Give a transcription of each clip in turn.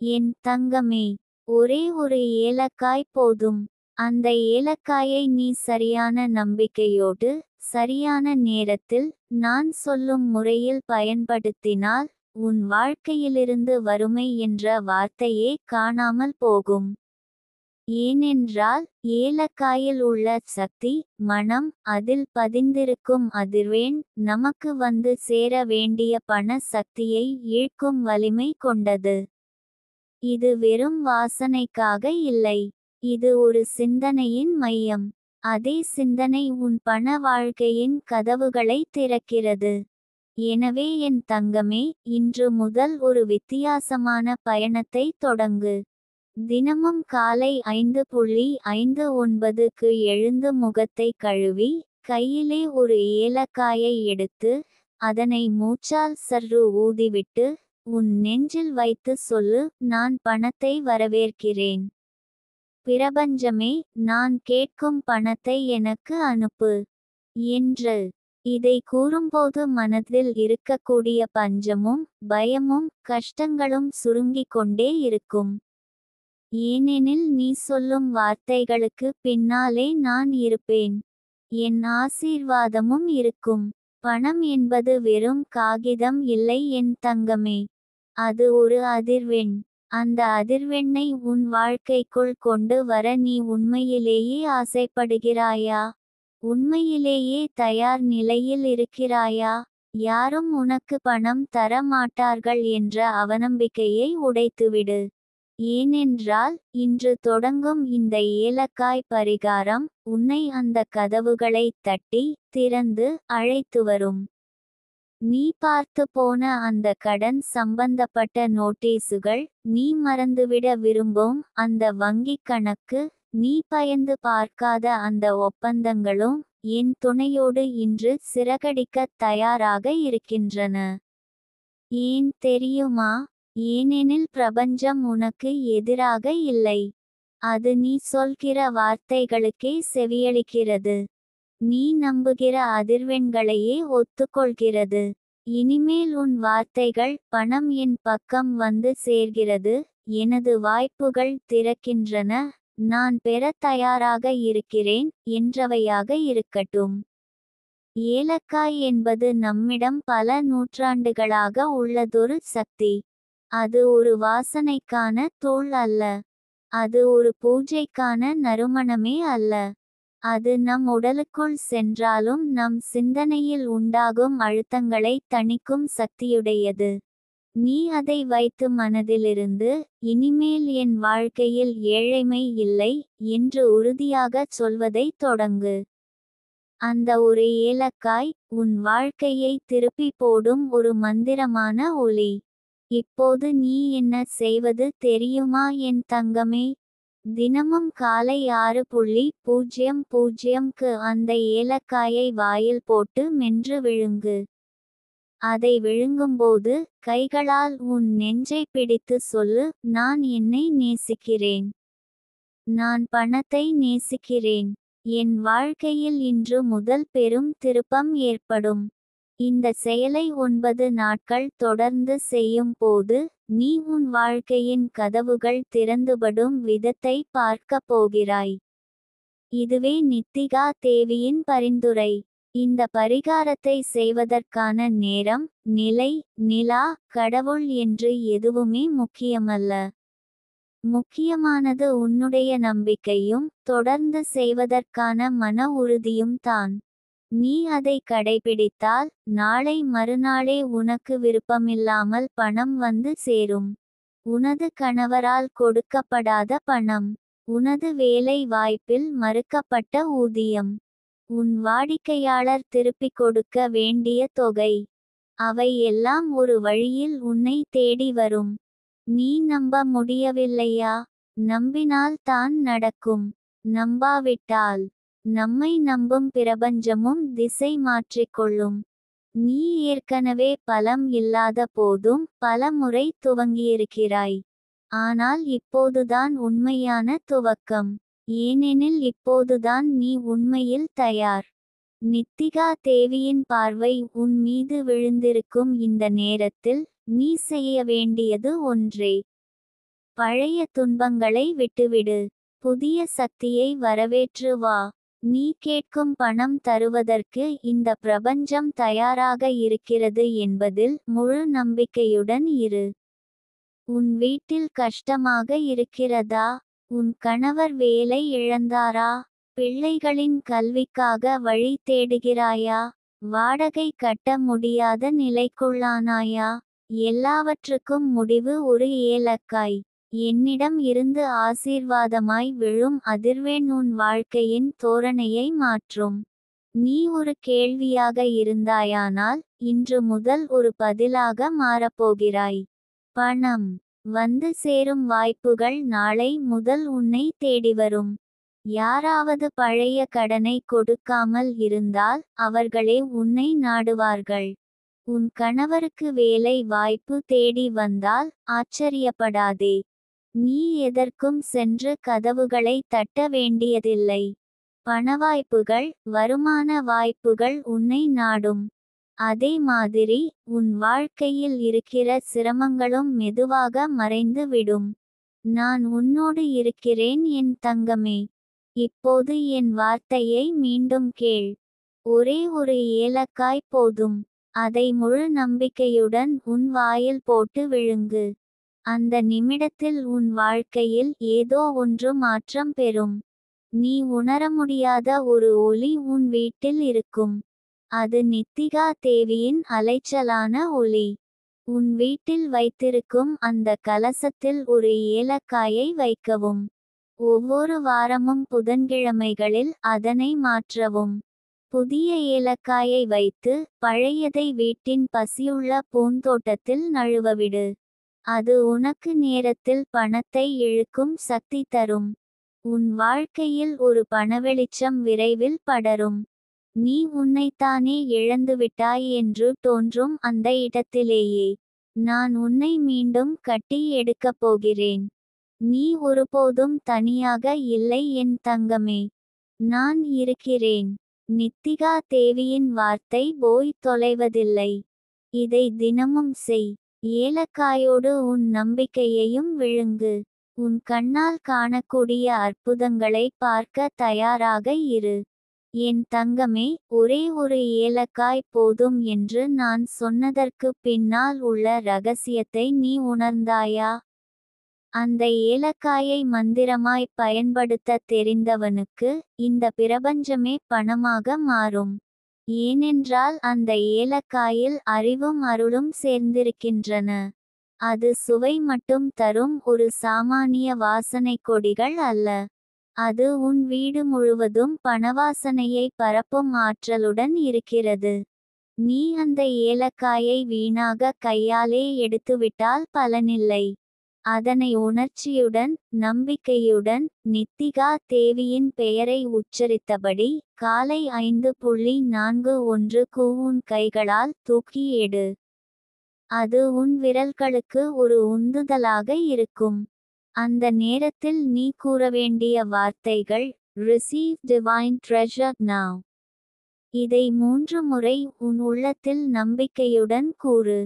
என் தங்கமே, ஒரே ஒரு ஏலக்காய் போதும். அந்த ஏலக்காயை நீ சரியான நம்பிக்கையோடு, சரியான நேரத்தில், நான் சொல்லும் முறையில் பயன்படுத்தினால், உன் வாழ்க்கையிலிருந்து வறுமை என்ற வார்த்தையே காணாமல் போகும். ஏனென்றால், ஏலக்காயில் உள்ள சக்தி, மணம், அதில் பதிந்திருக்கும் அதிர்வெண், நமக்கு வந்து சேர வேண்டிய பண சக்தியை ஈர்க்கும் வலிமை கொண்டது. இது வெறும் வாசனைக்காக இல்லை. இது ஒரு சிந்தனையின் மையம். அதே சிந்தனை உன் பண வாழ்க்கையின் கதவுகளை திறக்கிறது. எனவே என் தங்கமே, இன்று முதல் ஒரு வித்தியாசமான பயணத்தை தொடங்கு. தினமும் காலை 5:59க்கு எழுந்து முகத்தை கழுவி, கையிலே ஒரு ஏலக்காயை எடுத்து, அதனை மூச்சால் சற்று ஊதிவிட்டு, உன் நெஞ்சில் வைத்து சொல்லு, நான் பணத்தை வரவேற்கிறேன். பிரபஞ்சமே, நான் கேட்கும் பணத்தை எனக்கு அனுப்பு என்று. இதை கூறும்போது மனதில் இருக்கக்கூடிய பஞ்சமும், பயமும், கஷ்டங்களும் சுருங்கிக் கொண்டே இருக்கும். ஏனெனில் நீ சொல்லும் வார்த்தைகளுக்கு பின்னாலே நான் இருப்பேன். என் ஆசீர்வாதமும் இருக்கும். பணம் என்பது வெறும் காகிதம் இல்லை என் தங்கமே. அது ஒரு அதிர்வெண். அந்த அதிர்வெண்ணை உன் வாழ்க்கைக்குள் கொண்டு வர நீ உண்மையிலேயே ஆசைப்படுகிறாயா? உண்மையிலேயே தயார் நிலையில் இருக்கிறாயா? யாரும் உனக்கு பணம் தர மாட்டார்கள் என்ற அவநம்பிக்கையை உடைத்துவிடு. ஏனென்றால், இன்று தொடங்கும் இந்த ஏலக்காய் பரிகாரம், உன்னை அந்த கதவுகளை தட்டி, திறந்து, அழைத்து வரும். நீ பார்த்து போன அந்த கடன் சம்பந்தப்பட்ட நோட்டீசுகள், நீ மறந்துவிட விரும்பும் அந்த வங்கிக் கணக்கு, நீ பயந்து பார்க்காத அந்த ஒப்பந்தங்களும், என் துணையோடு இன்று சிறகடிக்கத் தயாராக இருக்கின்றன. ஏன் தெரியுமா? ஏனெனில் பிரபஞ்சம் உனக்கு எதிராக இல்லை. அது நீ சொல்கிற வார்த்தைகளுக்கே செவியளிக்கிறது. நீ நம்புகிற அதிர்வெண்களையே ஒத்துக்கொள்கிறது. இனிமேல் உன் வார்த்தைகள், பணம் என் பக்கம் வந்து சேர்கிறது, எனது வாய்ப்புகள் திறக்கின்றன, நான் பெற தயாராக இருக்கிறேன், என்றவையாக இருக்கட்டும். ஏலக்காய் என்பது நம்மிடம் பல நூற்றாண்டுகளாக உள்ளதொரு சக்தி. அது ஒரு வாசனைக்கான தூள் அல்ல. அது ஒரு பூஜைக்கான நறுமணமே அல்ல. அது நம் உடலுக்குள் சென்றாலும் நம் சிந்தனையில் உண்டாகும் அழுத்தங்களை தணிக்கும் சக்தியுடையது. நீ அதை வைத்து மனதிலிருந்து, இனிமேல் என் வாழ்க்கையில் ஏழைமை இல்லை, என்று உறுதியாகச் சொல்வதைத் தொடங்கு. அந்த ஒரு ஏலக்காய், உன் வாழ்க்கையை திருப்பி போடும் ஒரு மந்திரமான ஒலி. இப்போது நீ என்ன செய்வது தெரியுமா என் தங்கமே? தினமும் காலை 6:00க்கு அந்த ஏலக்காயை வாயில் போட்டு மென்று விழுங்கு. அதை விழுங்கும்போது, கைகளால் உன் நெஞ்சை பிடித்து சொல்லு, நான் என்னை நேசிக்கிறேன். நான் பணத்தை நேசிக்கிறேன். என் வாழ்க்கையில் இன்று முதல் பெரும் திருப்பம் ஏற்படும். இந்த செயலை 9 நாட்கள் தொடர்ந்து செய்யும் போது, நீ உன் வாழ்க்கையின் கதவுகள் திறந்துபடும் விதத்தை பார்க்கப் போகிறாய். இதுவே நித்திகா தேவியின் பரிந்துரை. இந்த பரிகாரத்தை செய்வதற்கான நேரம், நிலை, நிலா, கடவுள் என்று எதுவுமே முக்கியமல்ல. முக்கியமானது உன்னுடைய நம்பிக்கையும், தொடர்ந்து செய்வதற்கான மன உறுதியும் தான். நீ அதை கடைபிடித்தால், நாளை மறுநாளே உனக்கு விருப்பமில்லாமல் பணம் வந்து சேரும். உனது கணவரால் கொடுக்கப்படாத பணம். உனது வேலை வாய்ப்பில் மறுக்கப்பட்ட ஊதியம். உன் வாடிக்கையாளர் திருப்பிக் கொடுக்க வேண்டிய தொகை. அவை எல்லாம் ஒரு வழியில் உன்னை தேடி வரும். நீ நம்ப முடியவில்லையா? நம்பினால் தான் நடக்கும். நம்பாவிட்டால், நம்மை நம்பும் பிரபஞ்சமும் திசை மாற்றிக்கொள்ளும். நீ ஏற்கனவே பலம் இல்லாத போதும் பல முறை துவங்கியிருக்கிறாய். ஆனால் இப்போதுதான் உண்மையான துவக்கம். ஏனெனில் இப்போதுதான் நீ உண்மையில் தயார். நித்திகா தேவியின் பார்வை உன் மீது விழுந்திருக்கும் இந்த நேரத்தில், நீ செய்ய வேண்டியது ஒன்றே. பழைய துன்பங்களை விட்டுவிடு. புதிய சக்தியை வரவேற்று வா. நீ கேட்கும் பணம் தருவதற்கு இந்த பிரபஞ்சம் தயாராக இருக்கிறது என்பதில் முழு நம்பிக்கையுடன் இரு. உன் வீட்டில் கஷ்டமாக இருக்கிறதா? உன் கணவர் வேலை இழந்தாரா? பிள்ளைகளின் கல்விக்காக வழி தேடுகிறாயா? வாடகை கட்ட முடியாத நிலைக்குள்ளானாயா? எல்லாவற்றுக்கும் முடிவு ஒரு ஏலக்காய். என்னிடம் இருந்து ஆசீர்வாதமாய் விழும் அதிர்வெண் உன் வாழ்க்கையின் தோரணையை மாற்றும். நீ ஒரு கேள்வியாக இருந்தாயானால் இன்று முதல் ஒரு பதிலாக மாறப்போகிறாய். பணம் வந்து சேரும் வாய்ப்புகள் நாளை முதல் உன்னை தேடிவரும். யாராவது பழைய கடனை கொடுக்காமல் இருந்தால் அவர்களே உன்னை நாடுவார்கள். உன் கணவருக்கு வேலை வாய்ப்பு தேடி வந்தால் ஆச்சரியப்படாதே. நீ எதற்கும் சென்று கதவுகளை தட்ட வேண்டியதில்லை. பணவாய்ப்புகள், வருமான வாய்ப்புகள் உன்னை நாடும். அதே மாதிரி உன் வாழ்க்கையில் இருக்கிற சிரமங்களும் மெதுவாக மறைந்து விடும். நான் உன்னோடு இருக்கிறேன் என் தங்கமே. இப்போது என் வார்த்தையை மீண்டும் கேள். ஒரே ஒரு ஏலக்காய் போதும். அதை முழு நம்பிக்கையுடன் உன் வாயில் போட்டு விழுங்கு. அந்த நிமிடத்தில் உன் வாழ்க்கையில் ஏதோ ஒன்று மாற்றம் பெறும். நீ உணர முடியாத ஒரு ஒளி உன் வீட்டில் இருக்கும். அது நித்திகா தேவியின் அலைச்சலான ஒளி. உன் வீட்டில் வைத்திருக்கும் அந்த கலசத்தில் ஒரு ஏலக்காயை வைக்கவும். ஒவ்வொரு வாரமும் புதன்கிழமைகளில் அதனை மாற்றவும். புதிய ஏலக்காயை வைத்து பழையதை வீட்டின் பசியுள்ள பூந்தோட்டத்தில் நழுவவிடு. அது உனக்கு நேரத்தில் பணத்தை இழுக்கும் சக்தி தரும். உன் வாழ்க்கையில் ஒரு பணவெளிச்சம் விரைவில் படரும். நீ உன்னைத்தானே இழந்துவிட்டாய் என்று தோன்றும் அந்த இடத்திலேயே நான் உன்னை மீண்டும் கட்டி எடுக்கப் போகிறேன். நீ ஒருபோதும் தனியாக இல்லை என் தங்கமே. நான் இருக்கிறேன். நித்திகா தேவியின் வார்த்தை போய் தொலைவதில்லை. இதை தினமும் செய். ஏலக்காயோடு உன் நம்பிக்கையையும் விழுங்கு. உன் கண்ணால் காணக்கூடிய அற்புதங்களை பார்க்க தயாராக இரு. என் தங்கமே, ஒரே ஒரு ஏலக்காய் போதும் என்று நான் சொன்னதற்கு பின்னால் உள்ள ரகசியத்தை நீ உணர்ந்தாயா? அந்த ஏலக்காயை மந்திரமாய் பயன்படுத்த தெரிந்தவனுக்கு இந்த பிரபஞ்சமே பணமாக மாறும். ஏனென்றால் அந்த ஏலக்காயில் அறிவும் அருளும் சேர்ந்திருக்கின்றன. அது சுவை மட்டும் தரும் ஒரு சாமானிய வாசனை கொடிகள் அல்ல. அது உன் வீடு முழுவதும் பணவாசனையை பரப்பும் ஆற்றலுடன் இருக்கிறது. நீ அந்த ஏலக்காயை வீணாக கையாலே எடுத்துவிட்டால் பலனில்லை. அதனை உணர்ச்சியுடன், நம்பிக்கையுடன், நித்திகா தேவியின் பெயரை உச்சரித்தபடி காலை 5:41க்கு உன் கைகளால் தூக்கி எடு. அது உன் விரல்களுக்கு ஒரு உந்துதலாக இருக்கும். அந்த நேரத்தில் நீ கூற வேண்டிய வார்த்தைகள்: Receive divine treasure now. இதை 3 முறை உன் உள்ளத்தில் நம்பிக்கையுடன் கூறு.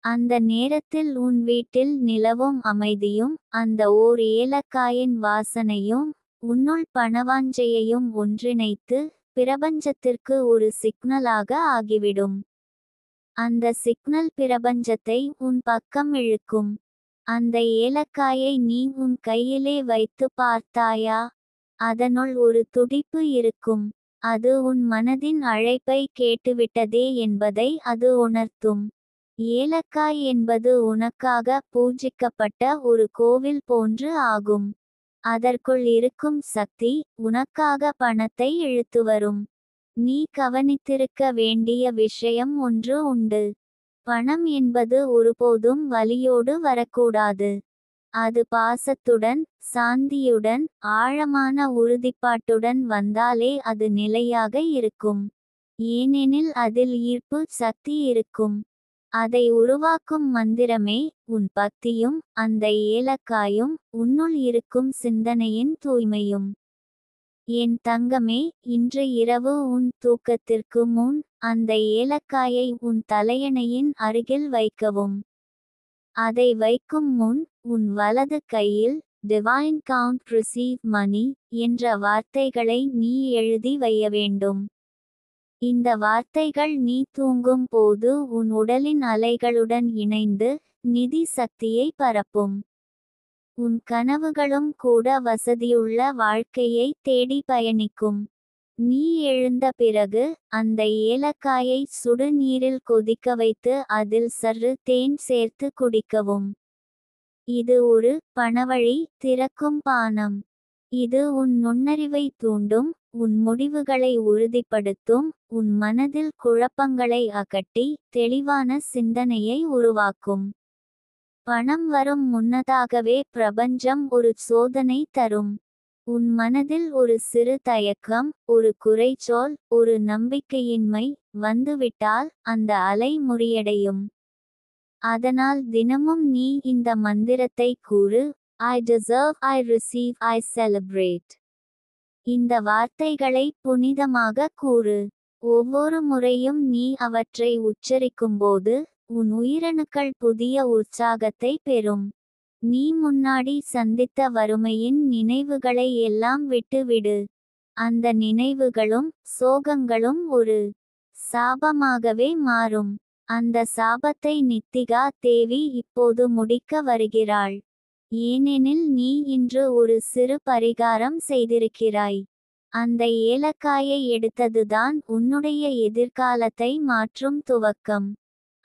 அந்த நேரத்தில் உன் வீட்டில் நிலவும் அமைதியும் அந்த ஓர் ஏலக்காயின் வாசனையும் உன்னுள் பணவாஞ்சையையும் ஒன்றிணைத்து பிரபஞ்சத்திற்கு ஒரு சிக்னலாக ஆகிவிடும். அந்த சிக்னல் பிரபஞ்சத்தை உன் பக்கம் இழுக்கும். அந்த ஏலக்காயை நீ உன் கையிலே வைத்து பார்த்தாயா? அதனுள் ஒரு துடிப்பு இருக்கும். அது உன் மனதின் அழைப்பை கேட்டுவிட்டதே என்பதை அது உணர்த்தும். ஏலக்காய் என்பது உனக்காக பூஜிக்கப்பட்ட ஒரு கோவில் போன்று ஆகும். அதற்குள் இருக்கும் சக்தி உனக்காக பணத்தை இழுத்துவரும். நீ கவனித்திருக்க வேண்டிய விஷயம் ஒன்று உண்டு. பணம் என்பது ஒருபோதும் வலியோடு வரக்கூடாது. அது பாசத்துடன், சாந்தியுடன், ஆழமான உறுதிப்பாட்டுடன் வந்தாலே அது நிலையாக இருக்கும். ஏனெனில் அதில் ஈர்ப்பு சக்தி இருக்கும். அதை உருவாக்கும் மந்திரமே உன் பக்தியும் அந்த ஏலக்காயும் உன்னுள் இருக்கும் சிந்தனையின் தூய்மையும். என் தங்கமே, இன்று இரவு உன் தூக்கத்திற்கு முன் அந்த ஏலக்காயை உன் தலையணையின் அருகில் வைக்கவும். அதை வைக்கும் முன் உன் வலது கையில் டிவைன் கவுண்ட் ரிசீவ் மணி என்ற வார்த்தைகளை நீ எழுதி வைய வேண்டும். இந்த வார்த்தைகள் நீ தூங்கும் போது உன் உடலின் அலைகளுடன் இணைந்து நிதி சக்தியை பரப்பும். உன் கனவுகளும் கூட வசதியுள்ள வாழ்க்கையை தேடி பயணிக்கும். நீ எழுந்த பிறகு அந்த ஏலக்காயை சுடு நீரில் கொதிக்க வைத்து அதில் சற்று தேன் சேர்த்து குடிக்கவும். இது ஒரு பணவழி திறக்கும் பானம். இது உன் நுண்ணறிவை தூண்டும், உன் முடிவுகளை உறுதிப்படுத்தும், உன் மனதில் குழப்பங்களை அகற்றி தெளிவான சிந்தனையை உருவாக்கும். பணம் வரும் முன்னதாகவே பிரபஞ்சம் ஒரு சோதனை தரும். உன் மனதில் ஒரு சிறு தயக்கம், ஒரு குறைச்சொல், ஒரு நம்பிக்கையின்மை வந்துவிட்டால் அந்த அலை முறியடையும். அதனால் தினமும் நீ இந்த மந்திரத்தை கூறு: I deserve, I receive, I celebrate. இந்த வார்த்தைகளை புனிதமாக கூறு. ஒவ்வொரு முறையும் நீ அவற்றை உச்சரிக்கும்போது உன் உயிரணுக்கள் புதிய உற்சாகத்தை பெறும். நீ முன்னாடி சந்தித்த வறுமையின் நினைவுகளை எல்லாம் விட்டுவிடு. அந்த நினைவுகளும் சோகங்களும் ஒரு சாபமாகவே மாறும். அந்த சாபத்தை நித்திகா தேவி இப்போது முடிக்க வருகிறாள். ஏனெனில் நீ இன்று ஒரு சிறு பரிகாரம் செய்திருக்கிறாய். அந்த ஏலக்காயை எடுத்ததுதான் உன்னுடைய எதிர்காலத்தை மாற்றும் துவக்கம்.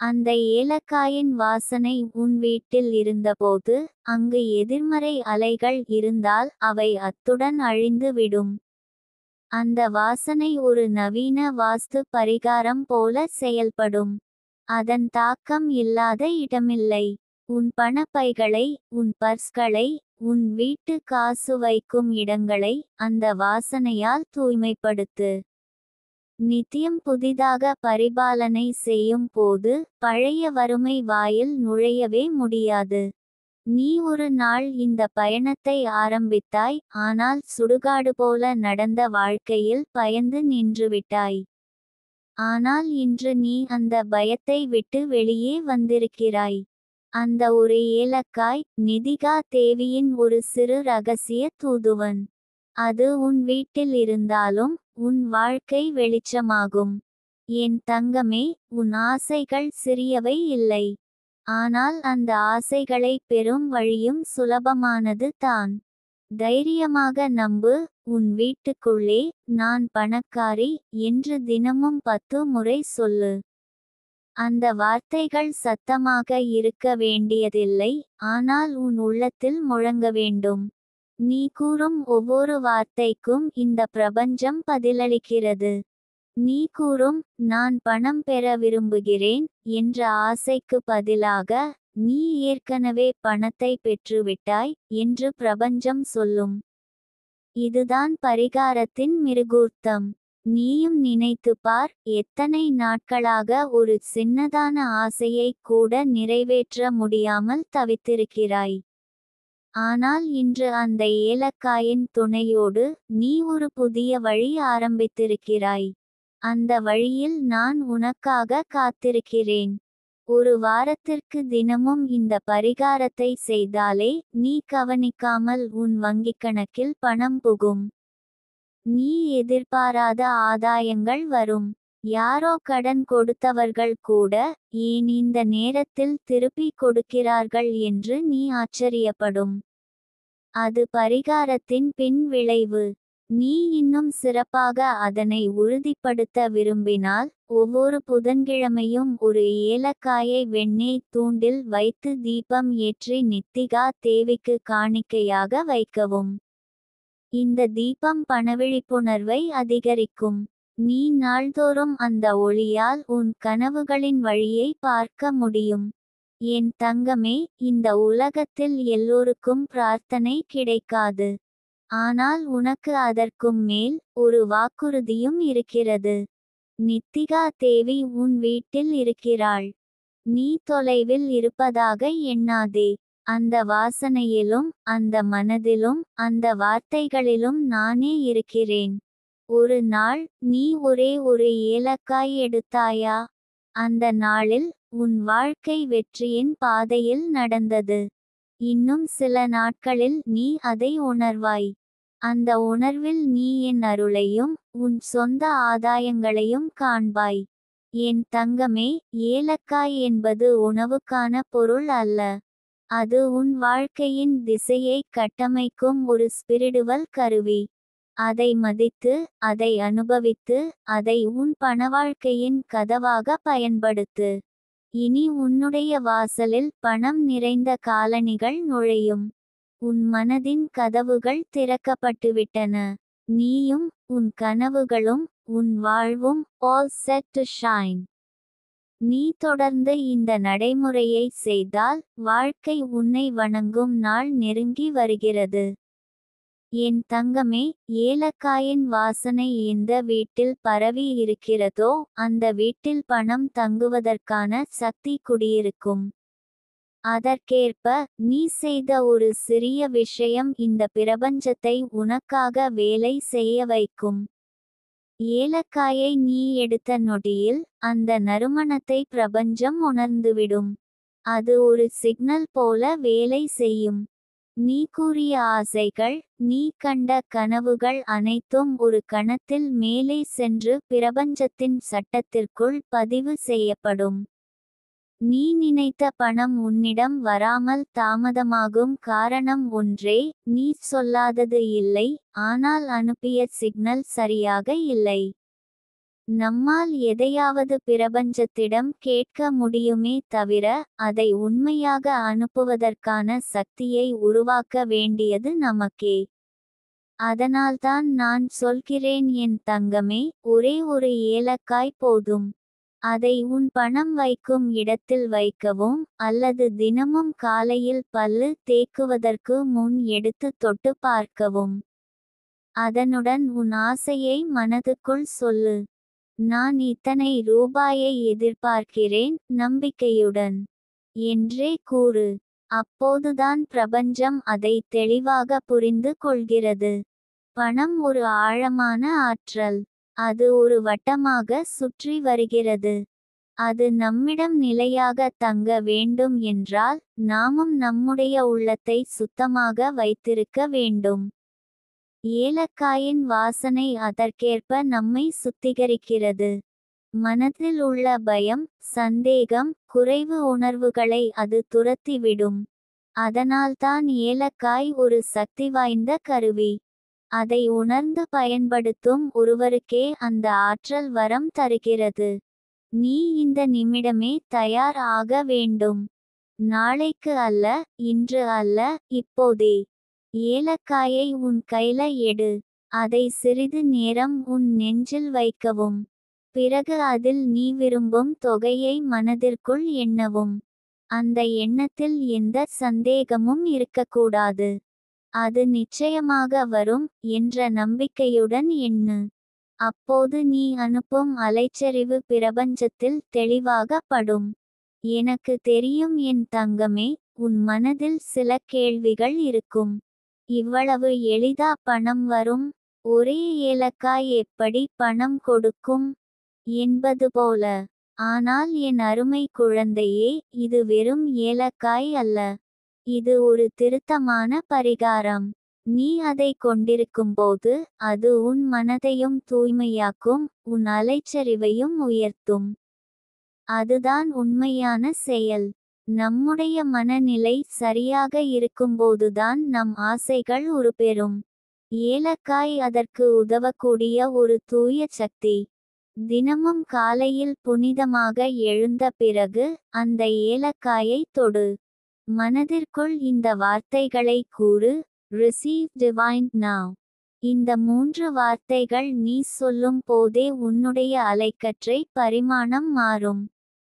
அந்த ஏலக்காயின் வாசனை உன் வீட்டில் இருந்தபோது அங்கு எதிர்மறை அலைகள் இருந்தால் அவை அத்துடன் அழிந்து விடும். அந்த வாசனை ஒரு நவீன வாஸ்து பரிகாரம் போல செயல்படும். அதன் தாக்கம் இல்லாத இடமில்லை. உன் பணப்பைகளை, உன் பர்ஸ்களை, உன் வீட்டு காசு வைக்கும் இடங்களை அந்த வாசனையால் தூய்மைப்படுத்து. நித்தியம் புதிதாக பரிபாலனை செய்யும் போது பழைய வறுமை வாயில் நுழையவே முடியாது. நீ ஒரு நாள் இந்த பயணத்தை ஆரம்பித்தாய், ஆனால் சுடுகாடு போல நடந்த வாழ்க்கையில் பயந்து நின்றுவிட்டாய். ஆனால் இன்று நீ அந்த பயத்தை விட்டு வெளியே வந்திருக்கிறாய். அந்த ஒரு ஏலக்காய் நிதிகா தேவியின் ஒரு சிறு ரகசிய தூதுவன். அது உன் வீட்டில் இருந்தாலும் உன் வாழ்க்கை வெளிச்சமாகும். என் தங்கமே, உன் ஆசைகள் சிறியவை இல்லை. ஆனால் அந்த ஆசைகளை பெறும் வழியும் சுலபமானது தான். தைரியமாக நம்பு. உன் வீட்டுக்குள்ளே நான் பணக்காரி என்று தினமும் 10 முறை சொல்லு. அந்த வார்த்தைகள் சத்தமாக இருக்க வேண்டியதில்லை, ஆனால் உன் உள்ளத்தில் முழங்க வேண்டும். நீ கூறும் ஒவ்வொரு வார்த்தைக்கும் இந்த பிரபஞ்சம் பதிலளிக்கிறது. நீ கூறும் நான் பணம் பெற விரும்புகிறேன் என்ற ஆசைக்கு பதிலாக நீ ஏற்கனவே பணத்தை பெற்றுவிட்டாய் என்று பிரபஞ்சம் சொல்லும். இதுதான் பரிகாரத்தின் மிருகூர்த்தம். நீயும் நினைத்து பார், எத்தனை நாட்களாக ஒரு சின்னதான ஆசையை கூட நிறைவேற்ற முடியாமல் தவித்திருக்கிறாய். ஆனால் இன்று அந்த ஏலக்காயின் துணையோடு நீ ஒரு புதிய வழி ஆரம்பித்திருக்கிறாய். அந்த வழியில் நான் உனக்காக காத்திருக்கிறேன். ஒரு வாரத்திற்கு தினமும் இந்த பரிகாரத்தை செய்தாலே நீ கவனிக்காமல் உன் வங்கிக்கணக்கில் பணம் புகும். நீ எதிர்பாராத ஆதாயங்கள் வரும். யாரோ கடன் கொடுத்தவர்கள் கூட ஏன் இந்த நேரத்தில் திருப்பி கொடுக்கிறார்கள் என்று நீ ஆச்சரியப்படும். அது பரிகாரத்தின் பின் விளைவு. நீ இன்னும் சிறப்பாக அதனை உறுதிப்படுத்த விரும்பினால் ஒவ்வொரு புதன்கிழமையும் ஒரு ஏலக்காயை வெண்ணெய் தூண்டில் வைத்து தீபம் ஏற்றி நித்திகா தேவிக்கு காணிக்கையாக வைக்கவும். இந்த தீபம் பணவிழிப்புணர்வை அதிகரிக்கும். நீ நாள்தோறும் அந்த ஒளியால் உன் கனவுகளின் வழியை பார்க்க முடியும். என் தங்கமே, இந்த உலகத்தில் எல்லோருக்கும் பிரார்த்தனை கிடைக்காது. ஆனால் உனக்கு அதற்கும் மேல் ஒரு வாக்குறுதியும் இருக்கிறது. நித்திகா தேவி உன் வீட்டில் இருக்கிறாள். நீ தொலைவில் இருப்பதாக எண்ணாதே. அந்த வாசனையிலும் அந்த மனதிலும் அந்த வார்த்தைகளிலும் நானே இருக்கிறேன். ஒரு நாள் நீ ஒரே ஒரு ஏலக்காய் எடுத்தாயா? அந்த நாளில் உன் வாழ்க்கை வெற்றியின் பாதையில் நடந்தது. இன்னும் சில நாட்களில் நீ அதை உணர்வாய். அந்த உணர்வில் நீ என் அருளையும் உன் சொந்த ஆதாயங்களையும் காண்பாய். என் தங்கமே, ஏலக்காய் என்பது உணவுக்கான பொருள் அல்ல. அது உன் வாழ்க்கையின் திசையை கட்டமைக்கும் ஒரு ஸ்பிரிடுவல் கருவி. அதை மதித்து, அதை அனுபவித்து, அதை உன் பணவாழ்க்கையின் கதவாக பயன்படுத்து. இனி உன்னுடைய வாசலில் பணம் நிறைந்த காலணிகள் நுழையும். உன் மனதின் கதவுகள் திறக்கப்பட்டுவிட்டன. நீயும் உன் கனவுகளும் உன் வாழ்வும் all set to shine. நீ தொடர்ந்து இந்த நடைமுறையை செய்தால் வாழ்க்கை உன்னை வணங்கும் நாள் நெருங்கி வருகிறது. என் தங்கமே, ஏலக்காயின் வாசனை எந்த வீட்டில் பரவி இருக்கிறதோ அந்த வீட்டில் பணம் தங்குவதற்கான சக்தி குடியிருக்கும். அதற்கேற்ப நீ செய்த ஒரு சிறிய விஷயம் இந்த பிரபஞ்சத்தை உனக்காக வேலை செய்ய வைக்கும். ஏலக்காயை நீ எடுத்த நொடியில் அந்த நறுமணத்தை பிரபஞ்சம் உணர்ந்துவிடும். அது ஒரு சிக்னல் போல வேலை செய்யும். நீ கூறிய ஆசைகள், நீ கண்ட கனவுகள் அனைத்தும் ஒரு கணத்தில் மேலே சென்று பிரபஞ்சத்தின் சட்டத்திற்குள் பதிவு செய்யப்படும். நீ நினைத்த பணம் உன்னிடம் வராமல் தாமதமாகும் காரணம் ஒன்றே, நீ சொல்லாதது இல்லை, ஆனால் அனுப்பிய சிக்னல் சரியாக இல்லை. நம்மால் எதையாவது பிரபஞ்சத்திடம் கேட்க முடியுமே தவிர அதை உண்மையாக அனுப்புவதற்கான சக்தியை உருவாக்க வேண்டியது நமக்கே. அதனால்தான் நான் சொல்கிறேன் என் தங்கமே, ஒரே ஒரு ஏலக்காய் போதும். அதை உன் பணம் வைக்கும் இடத்தில் வைக்கவும் அல்லது தினமும் காலையில் பல்லு தேக்குவதற்கு முன் எடுத்து தொட்டு பார்க்கவும். அதனுடன் உன் ஆசையை மனதுக்குள் சொல்லு. நான் இத்தனை ரூபாயை எதிர்பார்க்கிறேன் நம்பிக்கையுடன் என்றே கூறு. அப்போதுதான் பிரபஞ்சம் அதை தெளிவாக புரிந்து கொள்கிறது. பணம் ஒரு ஆழமான ஆற்றல். அது ஒரு வட்டமாக சுற்றி வருகிறது. அது நம்மிடம் நிலையாக தங்க வேண்டும் என்றால் நாமும் நம்முடைய உள்ளத்தை சுத்தமாக வைத்திருக்க வேண்டும். ஏலக்காயின் வாசனை அதற்கேற்ப நம்மை சுத்திகரிக்கிறது. மனதில் உள்ள பயம், சந்தேகம், குறைவு உணர்வுகளை அது துரத்திவிடும். அதனால்தான் ஏலக்காய் ஒரு சக்தி வாய்ந்த கருவி. அதை உணர்ந்து பயன்படுத்தும் ஒருவருக்கே அந்த ஆற்றல் வரம் தருகிறது. நீ இந்த நிமிடமே தயார் ஆக வேண்டும். நாளைக்கு அல்ல, இன்று அல்ல, இப்போதே. ஏலக்காயை உன் கையில எடு. அதை சிறிது நேரம் உன் நெஞ்சில் வைக்கவும். பிறகு அதில் நீ விரும்பும் தொகையை மனதிற்குள் எண்ணவும். அந்த எண்ணத்தில் எந்த சந்தேகமும் இருக்கக்கூடாது. அது நிச்சயமாக வரும் என்ற நம்பிக்கையுடன் எண்ணு. அப்போது நீ அனுப்பும் அலைச்சரிவு பிரபஞ்சத்தில் தெளிவாக படும். எனக்கு தெரியும் என் தங்கமே, உன் மனதில் சில கேள்விகள் இருக்கும். இவ்வளவு எளிதா பணம் வரும்? ஒரே ஏலக்காய் எப்படி பணம் கொடுக்கும் என்பது போல. ஆனால் என் அருமை குழந்தையே, இது வெறும் ஏலக்காய் அல்ல. இது ஒரு திருத்தமான பரிகாரம். நீ அதை கொண்டிருக்கும்போது அது உன் மனதையும் தூய்மையாக்கும், உன் அலைச்சரிவையும் உயர்த்தும். அதுதான் உண்மையான செயல். நம்முடைய மனநிலை சரியாக இருக்கும்போதுதான் நம் ஆசைகள் உருப்பெறும். ஏலக்காய் அதற்கு உதவக்கூடிய ஒரு தூய சக்தி. தினமும் காலையில் புனிதமாக எழுந்த பிறகு அந்த ஏலக்காயை தொடு. மனதிற்குள் இந்த வார்த்தைகளை கூறு, ரிசீவ் டிவைன் நவ். இந்த 3 வார்த்தைகள் நீ சொல்லும் போதே உன்னுடைய அலைக்கற்றை பரிமாணம் மாறும்.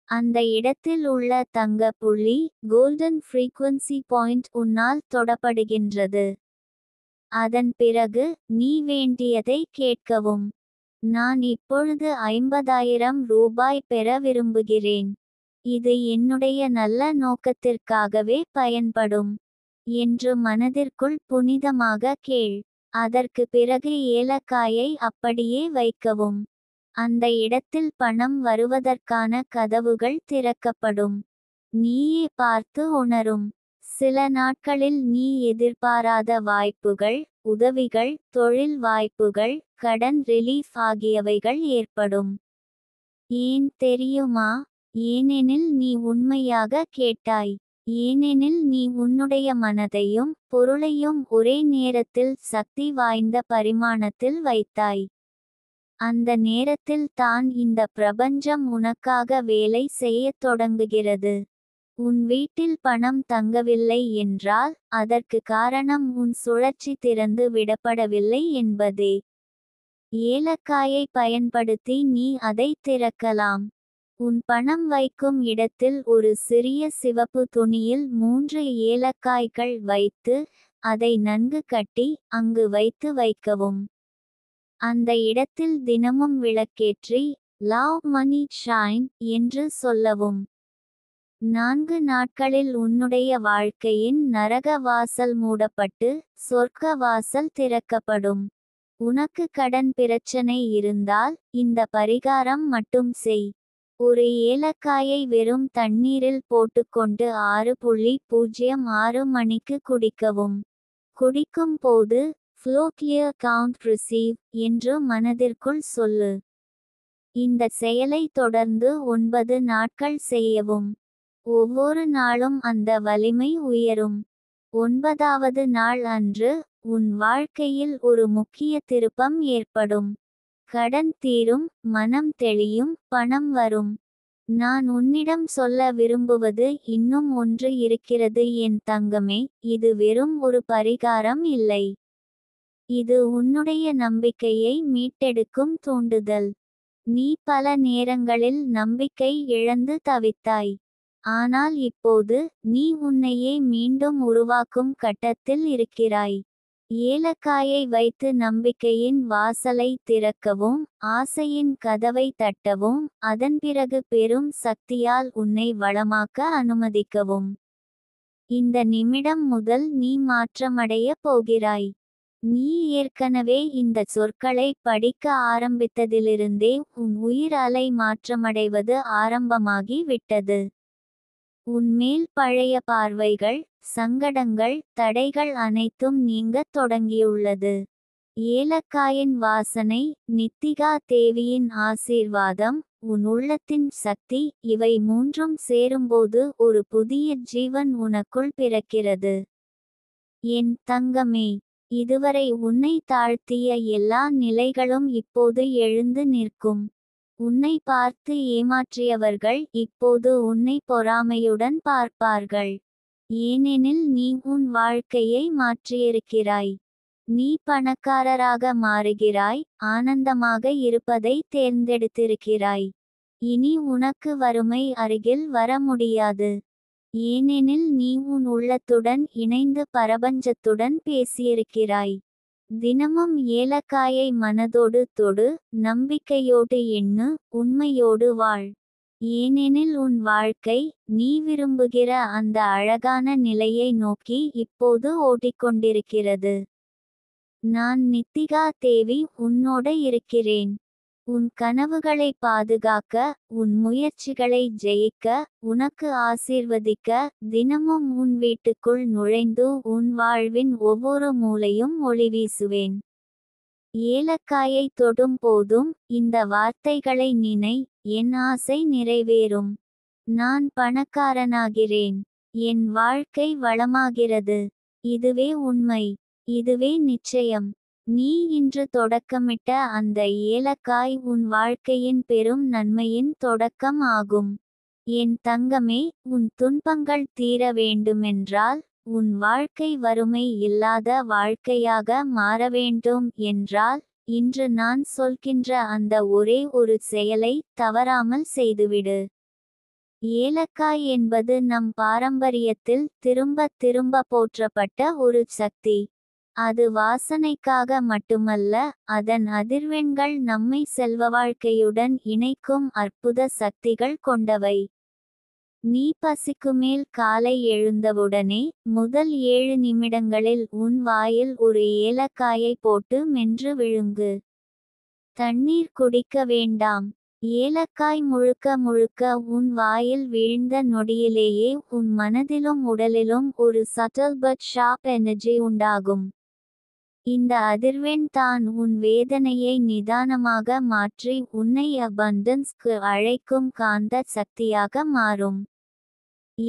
அந்த இடத்தில் உள்ள தங்க புள்ளி, கோல்டன் ஃப்ரீக்வன்சி பாயிண்ட் உன்னால் தொடப்படுகின்றது. அதன் பிறகு நீ வேண்டியதை கேட்கவும். நான் இப்பொழுது 50,000 ரூபாய் பெற விரும்புகிறேன். இது என்னுடைய நல்ல நோக்கத்திற்காகவே பயன்படும் என்று மனதிற்குள் புனிதமாக கேள். அதற்கு பிறகு ஏலக்காயை அப்படியே வைக்கவும். அந்த இடத்தில் பணம் வருவதற்கான கதவுகள் திறக்கப்படும். நீயே பார்த்து உணரும். சில நாட்களில் நீ எதிர்பாராத வாய்ப்புகள், உதவிகள், தொழில் வாய்ப்புகள், கடன் ரிலீஃப் ஆகியவைகள் ஏற்படும். ஏன் தெரியுமா? ஏனெனில் நீ உண்மையாக கேட்டாய். ஏனெனில் நீ உன்னுடைய மனதையும் பொருளையும் ஒரே நேரத்தில் சக்தி வாய்ந்த பரிமாணத்தில் வைத்தாய். அந்த நேரத்தில் தான் இந்த பிரபஞ்சம் உனக்காக வேலை செய்யத் தொடங்குகிறது. உன் வீட்டில் பணம் தங்கவில்லை என்றால் அதற்கு காரணம் உன் சுழற்சி திறந்து விடப்படவில்லை என்பதே. ஏலக்காயை பயன்படுத்தி நீ அதை திறக்கலாம். உன் பணம் வைக்கும் இடத்தில் ஒரு சிறிய சிவப்பு துணியில் 3 ஏலக்காய்கள் வைத்து அதை நன்கு கட்டி அங்கு வைத்து வைக்கவும். அந்த இடத்தில் தினமும் விளக்கேற்றி லவ் மணி ஷைன் என்று சொல்லவும். 4 நாட்களில் உன்னுடைய வாழ்க்கையின் நரக வாசல் மூடப்பட்டு சொர்க்க வாசல் திறக்கப்படும். உனக்கு கடன் பிரச்சனை இருந்தால் இந்த பரிகாரம் மட்டும் செய். ஒரு ஏலக்காயை வெறும் தண்ணீரில் போட்டுக்கொண்டு 6:06 மணிக்கு குடிக்கவும். குடிக்கும் போது ஃப்ளோ கிளியர் கவுண்ட் ரிசீவ் என்று மனதிற்குள் சொல்லு. இந்த செயலை தொடர்ந்து 9 நாட்கள் செய்யவும். ஒவ்வொரு நாளும் அந்த வலிமை உயரும். 9வது நாள் அன்று உன் வாழ்க்கையில் ஒரு முக்கிய திருப்பம் ஏற்படும். கடன் தீரும், மனம் தெளியும், பணம் வரும். நான் உன்னிடம் சொல்ல விரும்புவது இன்னும் ஒன்று இருக்கிறது என் தங்கமே. இது வெறும் ஒரு பரிகாரம் இல்லை. இது உன்னுடைய நம்பிக்கையை மீட்டெடுக்கும் தூண்டுதல். நீ பல நேரங்களில் நம்பிக்கை இழந்து தவித்தாய். ஆனால் இப்போது நீ உன்னையே மீண்டும் உருவாக்கும் கட்டத்தில் இருக்கிறாய். ஏலக்காயை வைத்து நம்பிக்கையின் வாசலை திறக்கவும், ஆசையின் கதவை தட்டவும், அதன் பிறகு பெரும் சக்தியால் உன்னை வளமாக்க அனுமதிக்கவும். இந்த நிமிடம் முதல் நீ மாற்றமடைய போகிறாய். நீ ஏற்கனவே இந்த சொற்களை படிக்க ஆரம்பித்ததிலிருந்தே உன் உயிர் அலை மாற்றமடைவது ஆரம்பமாகி விட்டது. உன்மேல் பழைய பார்வைகள், சங்கடங்கள், தடைகள் அனைத்தும் நீங்கத் தொடங்கியுள்ளது. ஏலக்காயின் வாசனை, நித்திகா தேவியின் ஆசீர்வாதம், உன் உள்ளத்தின் சக்தி, இவை மூன்றும் சேரும்போது ஒரு புதிய ஜீவன் உனக்குள் பிறக்கிறது. என் தங்கமே, இதுவரை உன்னை தாழ்த்திய எல்லா நிலைகளும் இப்போது எழுந்து நிற்கும். உன்னை பார்த்து ஏமாற்றியவர்கள் இப்போது உன்னை பொறாமையுடன் பார்ப்பார்கள். ஏனெனில் நீ உன் வாழ்க்கையை மாற்றியிருக்கிறாய். நீ பணக்காரராக மாறுகிறாய், ஆனந்தமாக இருப்பதை தேர்ந்தெடுத்திருக்கிறாய். இனி உனக்கு வறுமை அருகில் வர முடியாது. ஏனெனில் நீ உன் உள்ளத்துடன் இணைந்து பிரபஞ்சத்துடன் பேசியிருக்கிறாய். தினமும் ஏலக்காயை மனதோடு தொடு, நம்பிக்கையோடு எண்ணு, உண்மையோடு வாழ். ஏனெனில் உன் வாழ்க்கை நீ விரும்புகிற அந்த அழகான நிலையை நோக்கி இப்போது ஓடிக்கொண்டிருக்கிறது. நான் நித்திகா தேவி உன்னோடு இருக்கிறேன். உன் கனவுகளை பாதுகாக்க, உன் முயற்சிகளை ஜெயிக்க, உனக்கு ஆசீர்வதிக்க, தினமும் உன் வீட்டுக்குள் நுழைந்து உன் வாழ்வின் ஒவ்வொரு மூலையும் ஒளி வீசுவேன். ஏலக்காயை தொடும் போதும் இந்த வார்த்தைகளை நினை, என் ஆசை நிறைவேறும். நான் பணக்காரனாகிறேன். என் வாழ்க்கை வளமாகிறது. இதுவே உண்மை. இதுவே நிச்சயம். நீ இன்று தொடக்கமிட்ட அந்த ஏலக்காய் உன் வாழ்க்கையின் பெரும் நன்மையின் தொடக்கம் ஆகும். என் தங்கமே, உன் துன்பங்கள் தீர வேண்டுமென்றால், உன் வாழ்க்கை வறுமை இல்லாத வாழ்க்கையாக மாற வேண்டும் என்றால், இன்று நான் சொல்கின்ற அந்த ஒரே ஒரு செயலை தவறாமல் செய்துவிடு. ஏலக்காய் என்பது நம் பாரம்பரியத்தில் திரும்ப திரும்ப போற்றப்பட்ட ஒரு சக்தி. அது வாசனைக்காக மட்டுமல்ல, அதன் அதிர்வெண்கள் நம்மை செல்வ வாழ்க்கையுடன் இணைக்கும் அற்புத சக்திகள் கொண்டவை. நீ பசிக்குமேல் காலை எழுந்தவுடனே முதல் 7 நிமிடங்களில் உன் வாயில் ஒரு ஏலக்காயை போட்டு மென்று விழுங்கு. தண்ணீர் குடிக்க வேண்டாம். ஏலக்காய் முழுக்க முழுக்க உன் வாயில் வீழ்ந்த நொடியிலேயே உன் மனதிலும் உடலிலும் ஒரு சட்டல் பட் ஷார்ப் எனர்ஜி உண்டாகும். இந்த அதிர்வெண் தான் உன் வேதனையை நிதானமாக மாற்றி உன்னை அபண்டன்ஸ்க்கு அழைக்கும் காந்த சக்தியாக மாறும்.